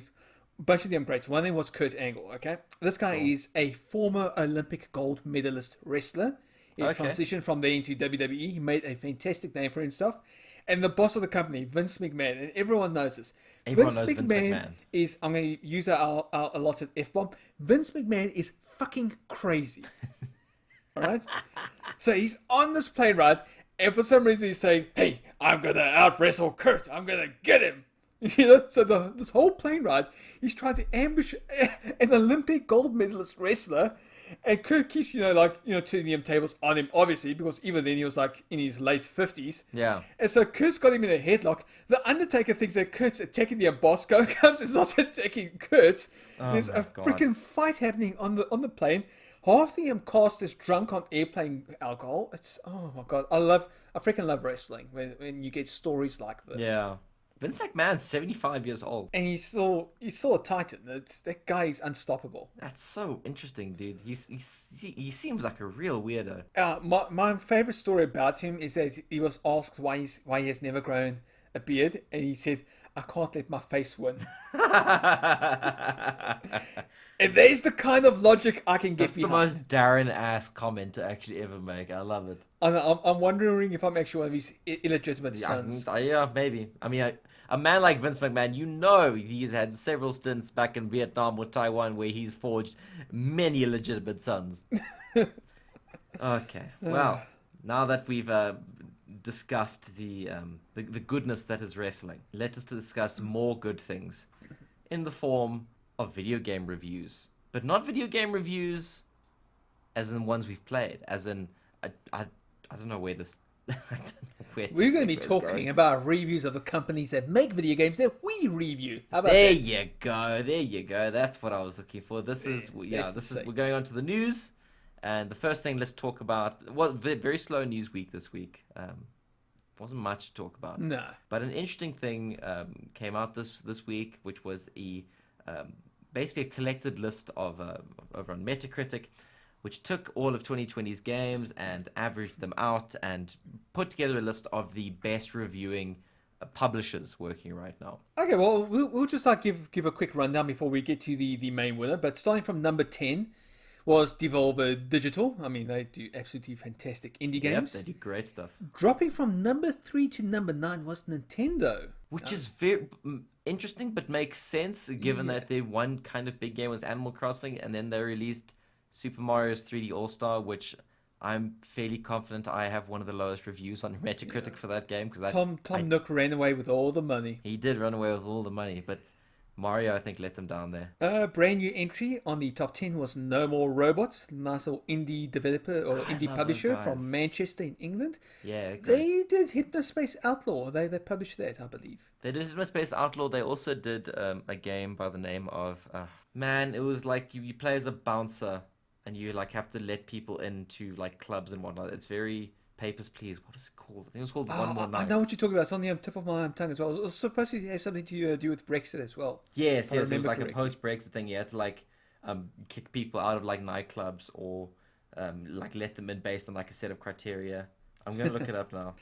bunch of them greats. One of them was Kurt Angle, okay? This guy is a former Olympic gold medalist wrestler. He transitioned from there into WWE. He made a fantastic name for himself. And the boss of the company, Vince McMahon, and everyone knows this. Everyone knows Vince McMahon. Is, I'm going to use our allotted F-bomb. Vince McMahon is fucking crazy. All right? So he's on this plane ride, and for some reason he's saying, hey, I'm going to out-wrestle Kurt. I'm going to get him. You know, so this whole plane ride, he's trying to ambush an Olympic gold medalist wrestler, and Kurt keeps, turning them tables on him, obviously, because even then he was like in his late 50s. Yeah. And so Kurt's got him in a headlock. The Undertaker thinks that Kurt's attacking their boss. Comes is also attacking Kurt. There's a freaking fight happening on the plane. Half the cast is drunk on airplane alcohol. It's, oh my God. I freaking love wrestling when you get stories like this. Yeah. Vince McMahon's 75 years old. And he's still a titan. That guy is unstoppable. That's so interesting, dude. He seems like a real weirdo. My favorite story about him is that he was asked why he has never grown a beard, and he said, I can't let my face win. And there's the kind of logic I can get behind. That's the most Darryn-ass comment to actually ever make. I love it. I'm wondering if I'm actually one of his illegitimate sons. Yeah, maybe. I mean, a man like Vince McMahon, he's had several stints back in Vietnam or Taiwan where he's forged many illegitimate sons. Okay, well, now that we've discussed the goodness that is wrestling, let us discuss more good things in the form of video game reviews. But not video game reviews as in ones we've played, as in, I don't know where this... We're going to be talking about reviews of the companies that make video games that we review. How about there that? There you go. That's what I was looking for. We're going on to the news. And the first thing let's talk about, well, very slow news week this week. Wasn't much to talk about. No. But an interesting thing came out this week, which was basically a collected list of over on Metacritic, which took all of 2020's games and averaged them out and put together a list of the best reviewing publishers working right now. Okay, well, we'll just give a quick rundown before we get to the main winner. But starting from number 10 was Devolver Digital. I mean, they do absolutely fantastic indie games. Yep, they do great stuff. Dropping from number 3 to number 9 was Nintendo. Which is very interesting, but makes sense given that their one kind of big game was Animal Crossing, and then they released Super Mario's 3D All-Star, which I'm fairly confident I have one of the lowest reviews on Metacritic for that game. Because Tom Nook ran away with all the money. He did run away with all the money, but Mario, I think, let them down there. Brand new entry on the top 10 was No More Robots, nice little indie developer or indie publisher from Manchester in England. Yeah, okay. They did Hypnospace Outlaw. They published that, I believe. They did Hypnospace Outlaw. They also did a game by the name of it was like you play as a bouncer and you like have to let people into like clubs and whatnot. It's very Papers, Please. What is it called? I think it was called One More Night. I know what you're talking about. It's on the tip of my tongue as well. It was supposed to have something to do with Brexit as well. Yes. It was like correctly. A post-Brexit thing. You had to like kick people out of like nightclubs or like let them in based on like a set of criteria. I'm going to look it up now.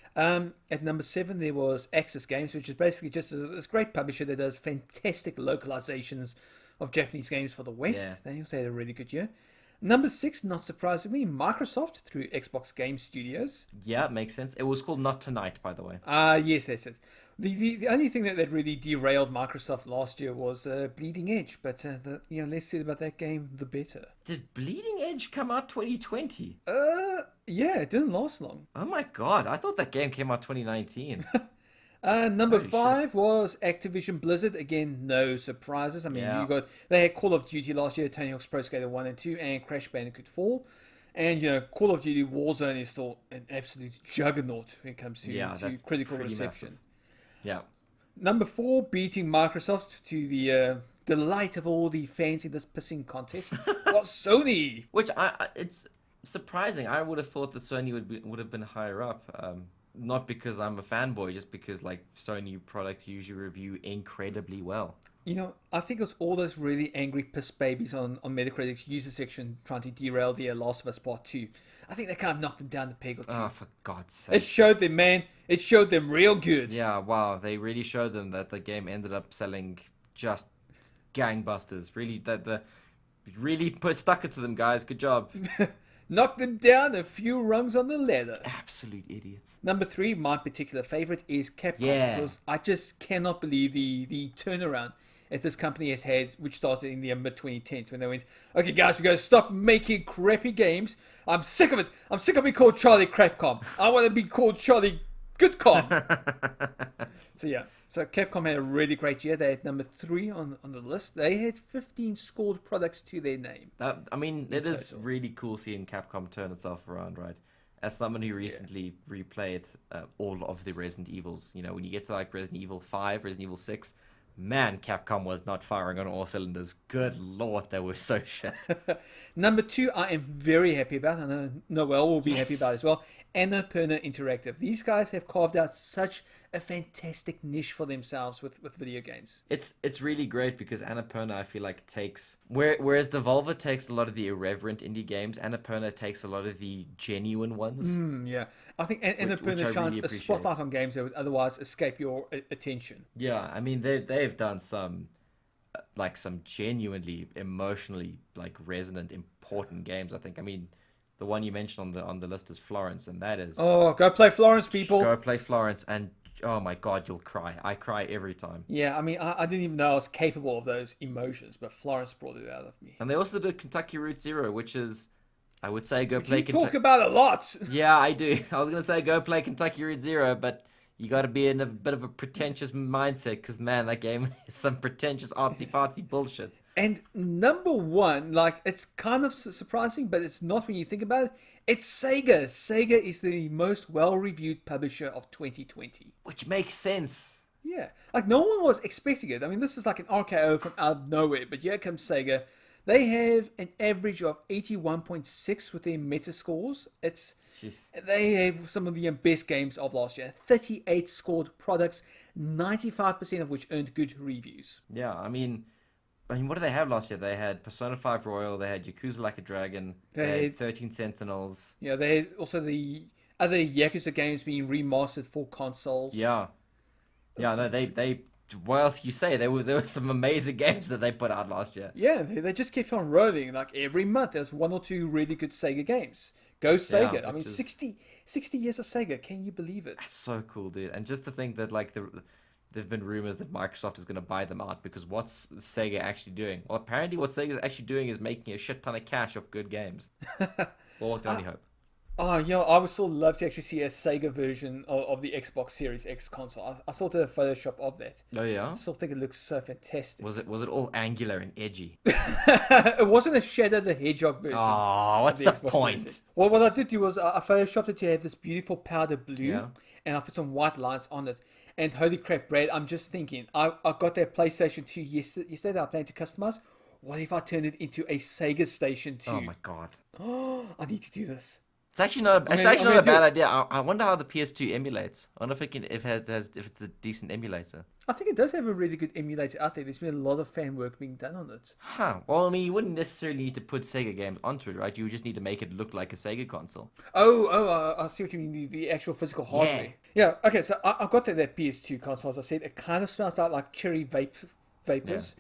At number 7, there was Axis Games, which is basically just this great publisher that does fantastic localizations of Japanese games for the West. Yeah. They also had a really good year. Number 6, not surprisingly, Microsoft through Xbox Game Studios. Yeah, it makes sense. It was called Not Tonight, by the way. Yes, that's it. The only thing that really derailed Microsoft last year was Bleeding Edge, but less said about that game, the better. Did Bleeding Edge come out 2020? Yeah, it didn't last long. Oh my god, I thought that game came out 2019. Number 5 was Activision Blizzard. Again, no surprises. I mean, they had Call of Duty last year, Tony Hawk's Pro Skater 1 and 2, and Crash Bandicoot 4. And, Call of Duty Warzone is still an absolute juggernaut when it comes to critical reception. Massive. Yeah. Number 4, beating Microsoft to the delight of all the fans in this pissing contest was Sony. Which, it's surprising. I would have thought that Sony would have been higher up. Not because I'm a fanboy, just because like Sony products usually review incredibly well. I think it was all those really angry piss babies on Metacritic's user section trying to derail the Last of Us Part 2. I think they kind of knocked them down the peg or two. Oh, for God's sake. It showed them, man. It showed them real good. Yeah, wow. They really showed them that the game ended up selling just gangbusters. Really, stuck it to them, guys. Good job. Knocked them down a few rungs on the ladder. Absolute idiots. Number 3, my particular favorite, is Capcom. Yeah. Because I just cannot believe the turnaround that this company has had, which started in the mid-2010s when they went, okay, guys, we got to stop making crappy games. I'm sick of it. I'm sick of being called Charlie Crapcom. I want to be called Charlie Goodcom. So, yeah. So, Capcom had a really great year. They had number 3 on the list. They had 15 scored products to their name. It is really cool seeing Capcom turn itself around, right? As someone who recently replayed all of the Resident Evils, when you get to like Resident Evil 5, Resident Evil 6, man, Capcom was not firing on all cylinders. Good lord, they were so shit. Number 2, I am very happy about. I know Noel will be happy about as well. Enterpreneur Interactive. These guys have carved out such a fantastic niche for themselves with video games. It's really great because Annapurna, I feel like, takes... Whereas Devolver takes a lot of the irreverent indie games, Annapurna takes a lot of the genuine ones. Yeah. I think Annapurna shines a spotlight on games that would otherwise escape your attention. Yeah, I mean, they've done some genuinely emotionally resonant, important games, I think. I mean, the one you mentioned on the list is Florence, and that is... Oh, go play Florence, people! Go play Florence, and oh my god, you'll cry. I cry every time. Yeah, I mean, I didn't even know I was capable of those emotions, but Florence brought it out of me. And they also did Kentucky Route Zero, which is, I would say, go play... You talk about a lot! Yeah, I do. I was going to say go play Kentucky Route Zero, but... You got to be in a bit of a pretentious mindset because, man, that game is some pretentious artsy-fartsy bullshit. And number 1, it's kind of surprising, but it's not when you think about it. It's Sega. Sega is the most well-reviewed publisher of 2020. Which makes sense. Yeah. No one was expecting it. I mean, this is like an RKO from out of nowhere, but here comes Sega. They have an average of 81.6 with their Metascores. They have some of the best games of last year. 38 scored products, 95% of which earned good reviews. Yeah, I mean, what did they have last year? They had Persona 5 Royal, they had Yakuza Like a Dragon, they had 13 Sentinels. Yeah, they had also the other Yakuza games being remastered for consoles. Yeah. Yeah, no, they what else you say? There were some amazing games that they put out last year. Yeah, they just kept on rolling. Every month there's 1 or 2 really good Sega games. Go Sega. Yeah, I mean, 60 years of Sega. Can you believe it? That's so cool, dude. And just to think that there've been rumors that Microsoft is going to buy them out because what's Sega actually doing? Well, apparently what Sega's actually doing is making a shit ton of cash off good games. Well, one can only hope. Oh, I would still love to actually see a Sega version of the Xbox Series X console. I saw the Photoshop of that. Oh yeah. I still think it looks so fantastic. Was it all angular and edgy? It wasn't a Shadow the Hedgehog version. Oh, what's the point? Well, what I did do was I photoshopped it to have this beautiful powder blue, and I put some white lines on it. And holy crap, Brad! I'm just thinking, I got that PlayStation 2 yesterday that I planned to customize. What if I turned it into a Sega Station 2? Oh my god! Oh, I need to do this. It's actually not a bad idea. I wonder how the PS2 emulates. I wonder if it's a decent emulator. I think it does have a really good emulator out there. There's been a lot of fan work being done on it. Huh. Well, I mean, you wouldn't necessarily need to put Sega games onto it, right? You would just need to make it look like a Sega console. I see what you mean. The actual physical hardware. Yeah. Okay. So I got that PS2 console. As I said, it kind of smells like cherry vapors.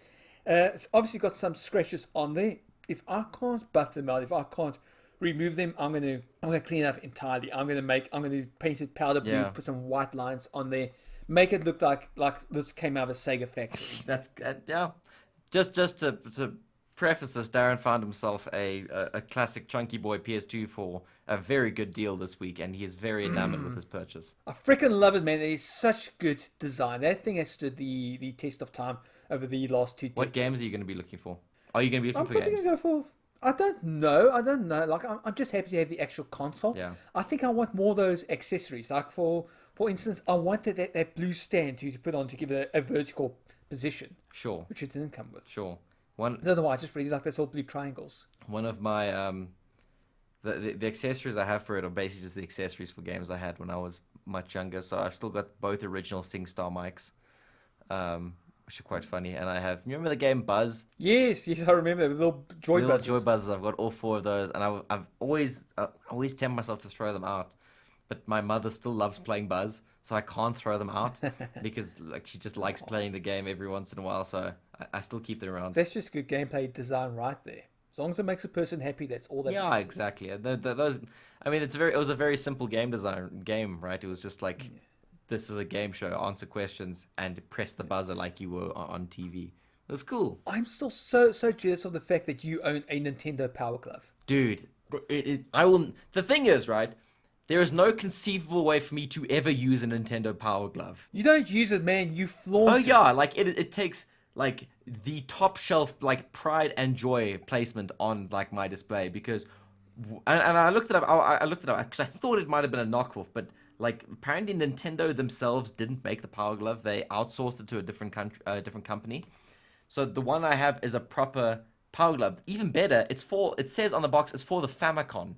Yeah. It's obviously got some scratches on there. If I can't buff them out, if I can't remove them, I'm gonna clean it up entirely. I'm gonna paint it powder blue, put some white lines on there, make it look like this came out of a Sega factory. That's Just to preface this, Darryn found himself a classic chunky boy PS2 for a very good deal this week, and he is very enamored with his purchase. I freaking love it, man. It is such good design. That thing has stood the test of time over the last 2 decades. What games are you going to be looking for? Are you going to be looking for games? I'm probably going to go for... I don't know. I'm just happy to have the actual console. Yeah. I think I want more of those accessories. For instance, I want that blue stand to put on to give it a vertical position. Sure. Which it didn't come with. Sure. I don't know why. I just really like those all blue triangles. One of my the accessories I have for it are basically just the accessories for games I had when I was much younger. So I've still got both original SingStar mics. Which are quite funny, and I have. You remember the game Buzz? Yes, I remember the little joy buzzers. Joy buzzers. I've got all 4 of those, and I've always tempt myself to throw them out, but my mother still loves playing Buzz, so I can't throw them out because like she just likes playing the game every once in a while. So I still keep them around. That's just good gameplay design right there. As long as it makes a person happy, that's all that Yeah, matters. exactly. Those, I mean, it was a very simple game, right? It was just like, this is a game show, answer questions, and press the buzzer like you were on TV. It was cool. I'm still so jealous of the fact that you own a Nintendo Power Glove. Dude, I will. The thing is, right? There is no conceivable way for me to ever use a Nintendo Power Glove. You don't use it, man. You flaunt it. Oh yeah, like it takes like the top shelf like pride and joy placement on like my display because, and I looked it up. I looked it up because I thought it might have been a knockoff, but like apparently Nintendo themselves didn't make the Power Glove. They outsourced it to a different company. So the one I have is a proper Power Glove. Even better, it says on the box it's for the Famicom.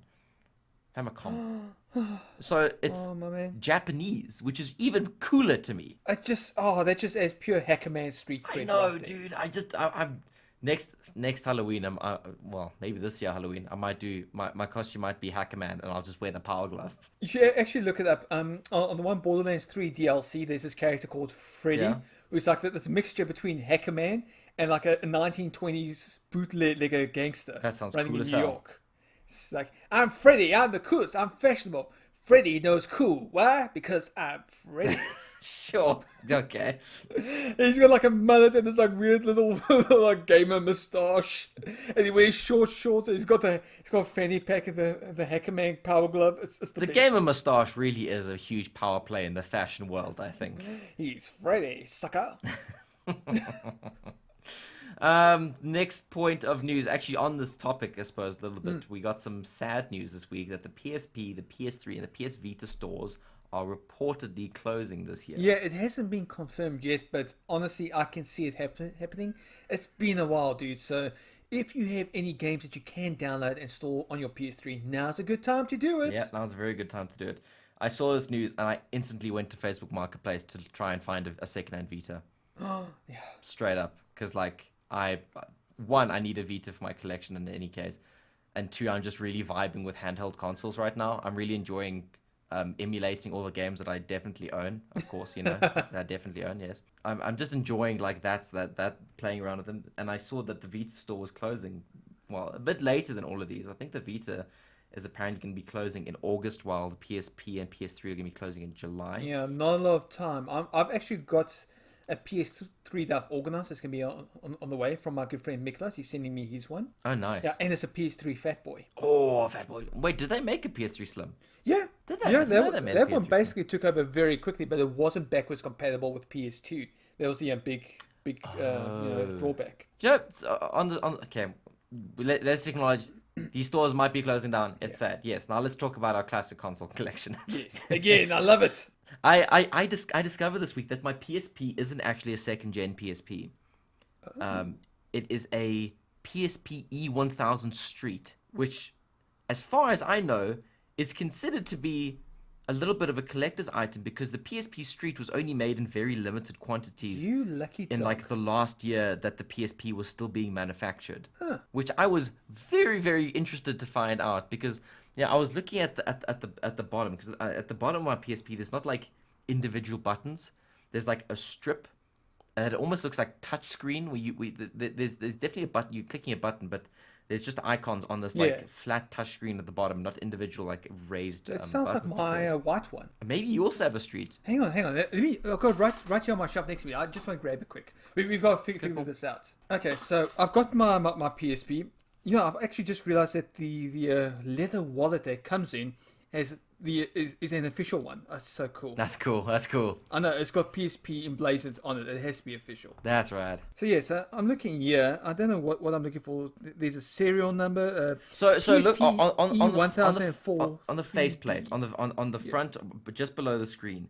So it's my man. Japanese, which is even cooler to me. That just adds pure Hacker Man street cred. I know, right there. dude. I'm next Halloween. Well, maybe this year Halloween. I might do my costume might be Hacker Man, and I'll just wear the Power Glove. You should actually look it up. On the one Borderlands 3 DLC, there's this character called Freddy, Yeah. who's like this mixture between Hacker Man and like a 1920s bootlegger gangster. That sounds running cool in as New hell. York. It's like, I'm Freddy. I'm the coolest. I'm fashionable. Freddy knows cool. Why? Because I'm Freddy. Sure. Okay. He's got like a mullet and this like weird little like gamer moustache, and he wears short shorts. And he's got a fanny pack of the Hacker Man Power Glove. It's the best. Gamer mustache really is a huge power play in the fashion world, I think. He's Freddy, sucker. Next point of news, actually on this topic, I suppose, a little bit, we got some sad news this week that the PSP, the PS3, and the PS Vita stores are reportedly closing this year. Yeah, it hasn't been confirmed yet, but honestly, I can see it happening. It's been a while, dude. So if you have any games that you can download and install on your PS3, now's a good time to do it. Yeah, now's a very good time to do it. I saw this news and I instantly went to Facebook Marketplace to try and find a secondhand Vita. Yeah. Straight up, because like I need a Vita for my collection in any case, and two, I'm just really vibing with handheld consoles right now. I'm really enjoying emulating all the games that I definitely own, of course, that I definitely own. Yes, I'm just enjoying like that playing around with them. And I saw that the Vita store was closing, well, a bit later than all of these. I think the Vita is apparently going to be closing in August, while the PSP and PS3 are going to be closing in July. Yeah, not a lot of time. I've actually got a PS3 that I've organized. It's going to be on the way from my good friend Miklas. He's sending me his one. Oh, nice. Yeah, and it's a PS3 Fat Boy. Oh, Fat Boy. Wait, did they make a PS3 Slim? Yeah. Did they? Yeah, I didn't know they made a that one PS3 basically took over very quickly, but it wasn't backwards compatible with PS2. That was the big drawback. Okay, let's acknowledge these stores might be closing down. It's sad. Yes. Now let's talk about our classic console collection. Yes. Again, I love it. I discovered this week that my PSP isn't actually a second gen PSP. It is a PSP E1000 Street, which, as far as I know, is considered to be a little bit of a collector's item because the PSP Street was only made in very limited quantities. You lucky dog. In like the last year that the PSP was still being manufactured, which I was very, very interested to find out because I was looking at the bottom because at the bottom of my PSP there's not like individual buttons. There's like a strip, and it almost looks like touch screen where there's definitely a button. You're clicking a button, but there's just icons on this like flat touch screen at the bottom, not individual like raised. It sounds like my white one. Maybe you also have a Street. Hang on. Let me. I've got right here on my shelf next to me. I just want to grab it quick. We've got to figure this out. Okay, so I've got my PSP. I've actually just realized that the leather wallet that it comes in is an official one. That's so cool. That's cool. I know it's got PSP emblazoned on it. It has to be official. That's right. So I'm looking here. I don't know what I'm looking for. There's a serial number. So PSP look on E1004 on the faceplate on the front, but just below the screen.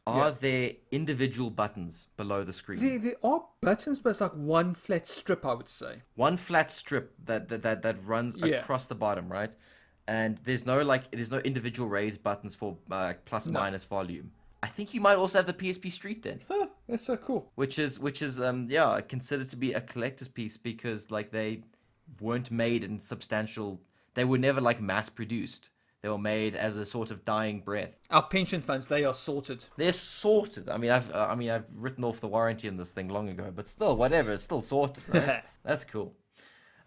Are there individual buttons below the screen? There are buttons, but it's like one flat strip, I would say. One flat strip that runs across the bottom, right? And there's no individual raised buttons for plus minus volume. I think you might also have the PSP Street then. Huh, that's so cool. Which is considered to be a collector's piece because like they weren't made in substantial. They were never like mass produced. They were made as a sort of dying breath. Our pension funds, they are sorted. They're sorted. I mean, I've written off the warranty on this thing long ago, but still, whatever. It's still sorted, right? That's cool.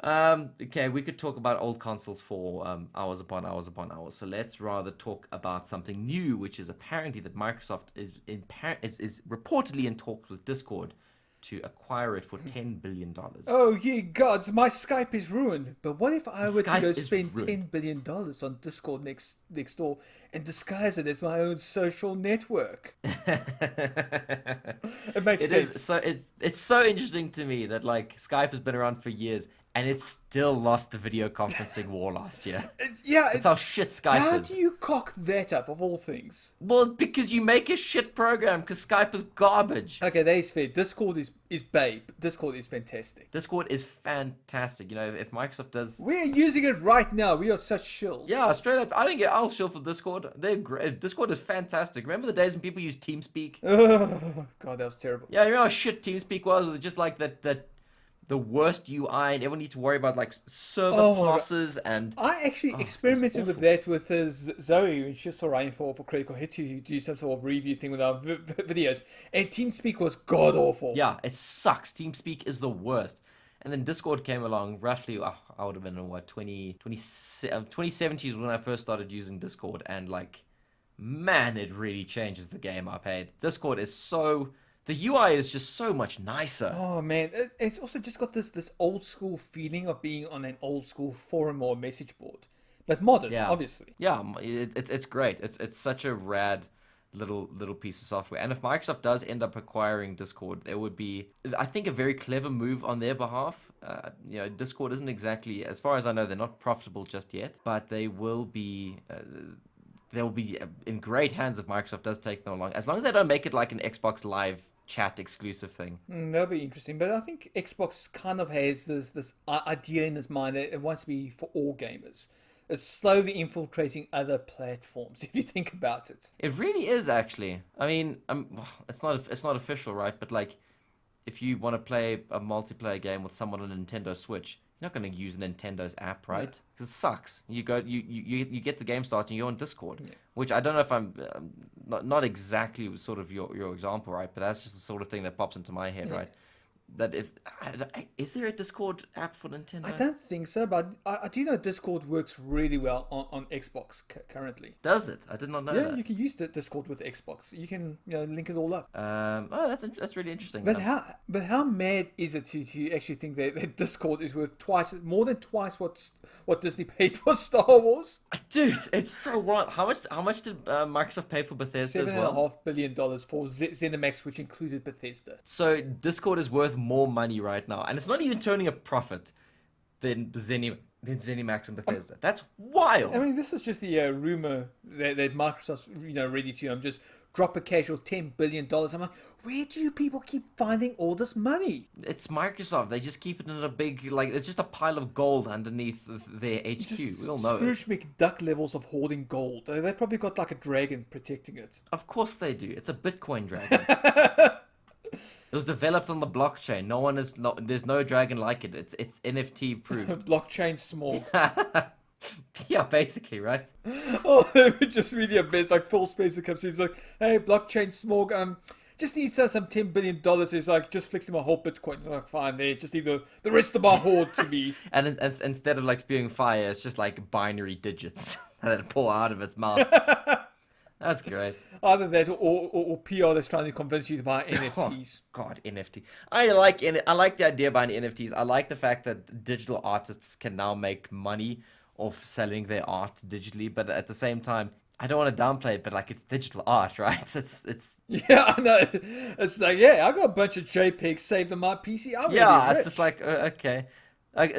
Okay, we could talk about old consoles for hours upon hours upon hours. So let's rather talk about something new, which is apparently that Microsoft is reportedly in talks with Discord to acquire it for $10 billion. Oh, ye gods, my Skype is ruined. But what if I were to Skype go is spend ruined. $10 billion on Discord next door and disguise it as my own social network? It makes sense. It's so interesting to me that like Skype has been around for years and it still lost the video conferencing war last year. That's how shit Skype How is. do you cock that up, of all things? Well, because you make a shit program, because Skype is garbage. Okay, that is fair. Discord is babe. Discord is fantastic. Discord is fantastic. You know, if Microsoft does... We're using it right now. We are such shills. Yeah, straight up. I'll shill for Discord. They're great. Discord is fantastic. Remember the days when people used TeamSpeak? Oh, God, that was terrible. Yeah, you know how shit TeamSpeak was? It was just like that the worst UI, and everyone needs to worry about like server passes and... I actually experimented with that with Zoe when she was writing for Critical Hit to do some sort of review thing with our videos, and TeamSpeak was god awful. Yeah, it sucks. TeamSpeak is the worst. And then Discord came along roughly, I would have been in what, 2017 is when I first started using Discord, and like, man, it really changes the game up. Hey, Discord is so... The UI is just so much nicer. Oh man, it's also just got this old school feeling of being on an old school forum or message board, but modern, obviously. Yeah, it's great. It's such a rad little piece of software. And if Microsoft does end up acquiring Discord, it would be, I think, a very clever move on their behalf. You know, Discord isn't exactly, as far as I know, they're not profitable just yet, but they will be. They'll be in great hands if Microsoft does take them along, as long as they don't make it like an Xbox Live chat exclusive thing. That'll be interesting, but I think Xbox kind of has this idea in its mind that it wants to be for all gamers. It's slowly infiltrating other platforms, if you think about it. It really is, actually. I mean, it's not official, right? But like, if you want to play a multiplayer game with someone on a Nintendo Switch, you're not going to use Nintendo's app, right? Because it sucks. You get the game started and you're on Discord, which I don't know if I'm not exactly sort of your example, right? But that's just the sort of thing that pops into my head, right? That is there a Discord app for Nintendo? I don't think so, but I do know Discord works really well on Xbox currently. Does it? I did not know that. Yeah, you can use the Discord with Xbox. You can link it all up. That's really interesting. But how mad is it to actually think that Discord is worth more than twice what Disney paid for Star Wars? Dude, it's so wild. How much did Microsoft pay for Bethesda as well? $7.5 billion for ZeniMax, which included Bethesda. So Discord is worth more money right now, and it's not even turning a profit than ZeniMax and Bethesda. That's wild. I mean, this is just the rumor that Microsoft's ready to just drop a casual $10 billion. I'm like, where do you people keep finding all this money? It's Microsoft. They just keep it in a big, like, it's just a pile of gold underneath their HQ. Just We all know Scrooge McDuck levels of hoarding gold. They probably got like a dragon protecting it. Of course they do. It's a Bitcoin dragon. It was developed on the blockchain. There's no dragon like it. It's NFT proof. Blockchain small. Yeah, basically, right? Oh, it would just be the best. Like Phil Spencer comes in, he's like, "Hey, blockchain small. Just needs some $10 billion." He's like, "Just fixing my whole Bitcoin." I'm like, fine, there. Just need the rest of my hoard to be. And instead of like spewing fire, it's just like binary digits that pour out of its mouth. That's great. Either that or PR that's trying to convince you to buy NFTs. Oh, God, NFT. I like the idea behind NFTs. I like the fact that digital artists can now make money off selling their art digitally, but at the same time, I don't want to downplay it, but like it's digital art, right? It's Yeah, I know. It's like, yeah, I got a bunch of JPEGs saved on my PC. It's just like okay.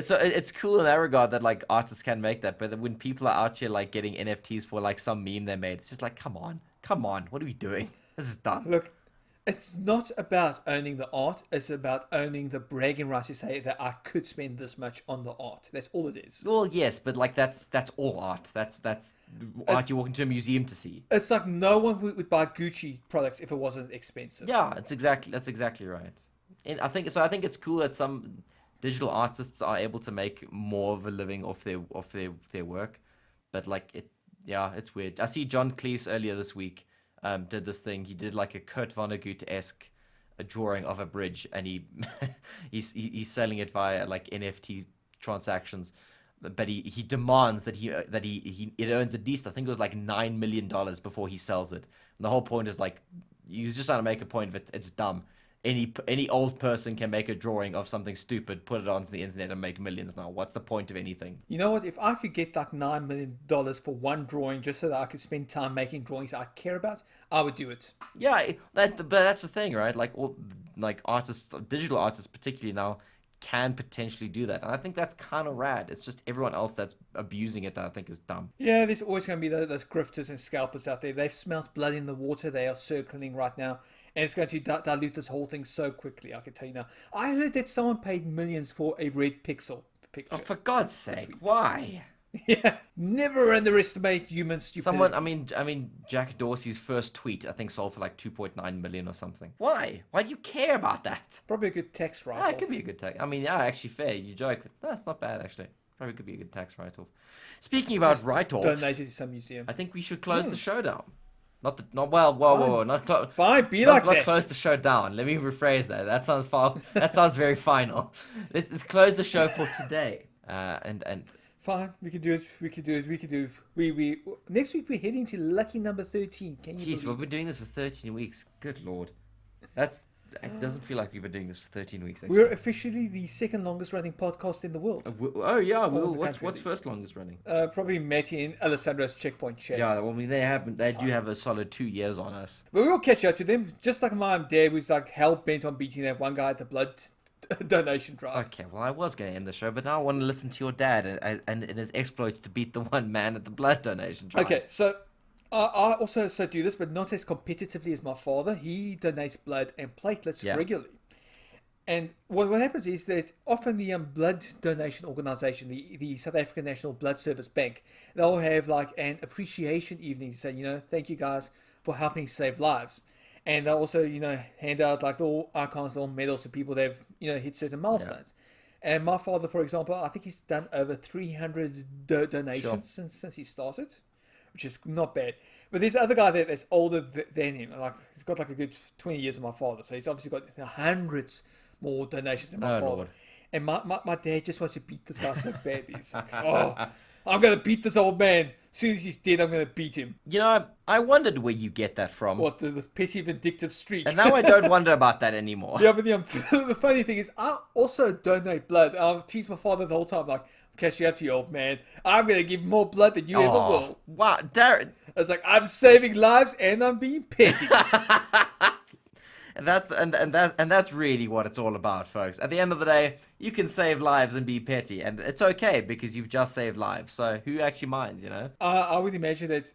So it's cool in that regard that like artists can make that, but when people are out here like getting NFTs for like some meme they made, it's just like, come on, what are we doing? This is dumb. Look, it's not about owning the art. It's about owning the bragging rights to say that I could spend this much on the art. That's all it is. Well, yes, but like that's all art. That's art you walk into a museum to see. It's like no one would buy Gucci products if it wasn't expensive. Yeah, that's exactly right. And I think it's cool that some digital artists are able to make more of a living off their work, but like Yeah, it's weird. I see John Cleese earlier this week did this thing. He did like a Kurt Vonnegut-esque a drawing of a bridge, and he's selling it via like NFT transactions. But he demands that it earns at least, I think it was like $9 million before he sells it. And the whole point is like, he's just trying to make a point of it. It's dumb. Any old person can make a drawing of something stupid, put it onto the internet, and make millions now. What's the point of anything? You know what? If I could get like $9 million for one drawing just so that I could spend time making drawings I care about, I would do it. Yeah, but that's the thing, right? Like artists, digital artists particularly now, can potentially do that. And I think that's kind of rad. It's just everyone else that's abusing it that I think is dumb. Yeah, there's always going to be those grifters and scalpers out there. They've smelt blood in the water. They are circling right now. And it's going to dilute this whole thing so quickly, I can tell you now. I heard that someone paid millions for a red pixel picture. Oh, for God's sake, why? Yeah, never underestimate human stupidity. Someone, I mean, Jack Dorsey's first tweet, I think, sold for like 2.9 million or something. Why? Why do you care about that? Probably a good tax write-off. Yeah, it could be a good tax. I mean, yeah, actually, fair. You joke, but that's not bad, actually. Probably could be a good tax write-off. Speaking about write-offs, donated to some museum. I think we should close the show down. Not Fine, be like that. Not close the show down. Let me rephrase that. That sounds that sounds very final. Let's close the show for today. And fine, we can do it. We next week we're heading to lucky number 13. Can you? Jeez, we've been doing this for 13 weeks. Good lord, it doesn't feel like we've been doing this for 13 weeks. Actually. We're officially the second longest running podcast in the world. Oh yeah, what's first longest running? Probably Matty and Alessandro's checkpoint chats. Yeah, well, I mean they do have a solid 2 years on us. But we'll catch up to them, just like my dad was like hell bent on beating that one guy at the blood donation drive. Okay, well I was going to end the show, but now I want to listen to your dad and his exploits to beat the one man at the blood donation drive. Okay, so I also do this, but not as competitively as my father. He donates blood and platelets regularly. And what happens is that often the blood donation organisation, the South African National Blood Service Bank, they'll have like an appreciation evening to say, thank you guys for helping save lives. And they'll also, hand out like little icons, little medals to people that have, hit certain milestones. Yeah. And my father, for example, I think he's done over 300 donations since he started, which is not bad. But there's other guy that's older than him. Like he's got like a good 20 years of my father. So he's obviously got hundreds more donations than my father. Lord. And my dad just wants to beat this guy so badly. He's like, I'm going to beat this old man. As soon as he's dead, I'm going to beat him. I wondered where you get that from. What, this petty vindictive streak? And now I don't wonder about that anymore. Yeah, but the funny thing is, I also donate blood. I'll tease my father the whole time, like, I'm catching up to you, old man. I'm going to give more blood than you ever will. Wow, Darryn. I was like, I'm saving lives and I'm being petty. And that's really what it's all about, folks. At the end of the day, you can save lives and be petty, and it's okay because you've just saved lives. So who actually minds, I would imagine that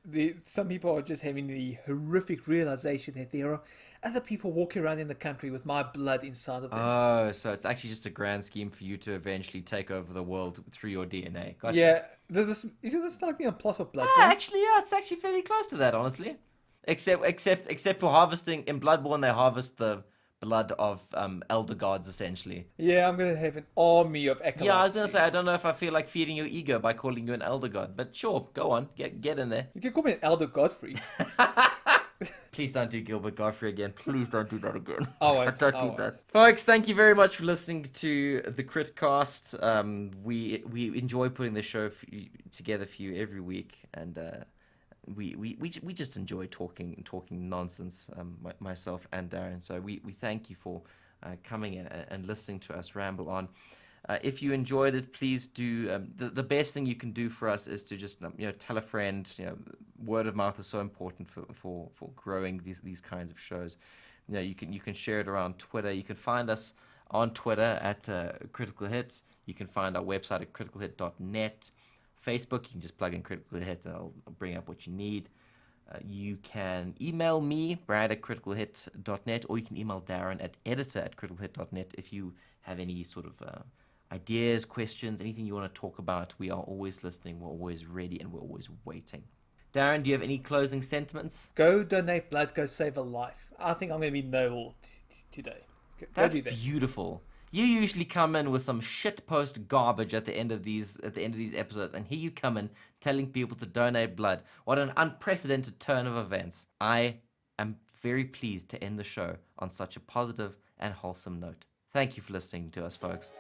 some people are just having the horrific realization that there are other people walking around in the country with my blood inside of them. Oh, so it's actually just a grand scheme for you to eventually take over the world through your DNA. Gotcha. Yeah, isn't this like the plot of Bloodborne? Actually, yeah, it's actually fairly close to that, honestly. Except for harvesting in Bloodborne, they harvest the blood of elder gods essentially. Yeah, I'm gonna have an army of acolytes. Yeah, I was gonna say I don't know if I feel like feeding your ego by calling you an elder god, but sure, go on, get in there. You can call me an elder Godfrey. Please don't do Gilbert Godfrey again. Please don't do that again. Don't do that. Folks, thank you very much for listening to the CritCast. We enjoy putting the show together for you every week, and we just enjoy talking nonsense, myself and Darryn. So we thank you for coming in and listening to us ramble on. If you enjoyed it, please do. The best thing you can do for us is to just tell a friend. Word of mouth is so important for growing these kinds of shows. You can share it around Twitter. You can find us on Twitter at Critical Hit. You can find our website at criticalhit.net. Facebook, you can just plug in Critical Hit and I'll bring up what you need. You can email me, Brad at criticalhit.net, or you can email Darryn at editor@criticalhit.net if you have any sort of ideas, questions, anything you want to talk about. We are always listening, we're always ready, and we're always waiting. Darryn, do you have any closing sentiments? Go donate blood, go save a life. I think I'm going to be noble today. Go That's do that. Beautiful. You usually come in with some shit post garbage at the end of these episodes, and here you come in telling people to donate blood. What an unprecedented turn of events. I am very pleased to end the show on such a positive and wholesome note. Thank you for listening to us, folks.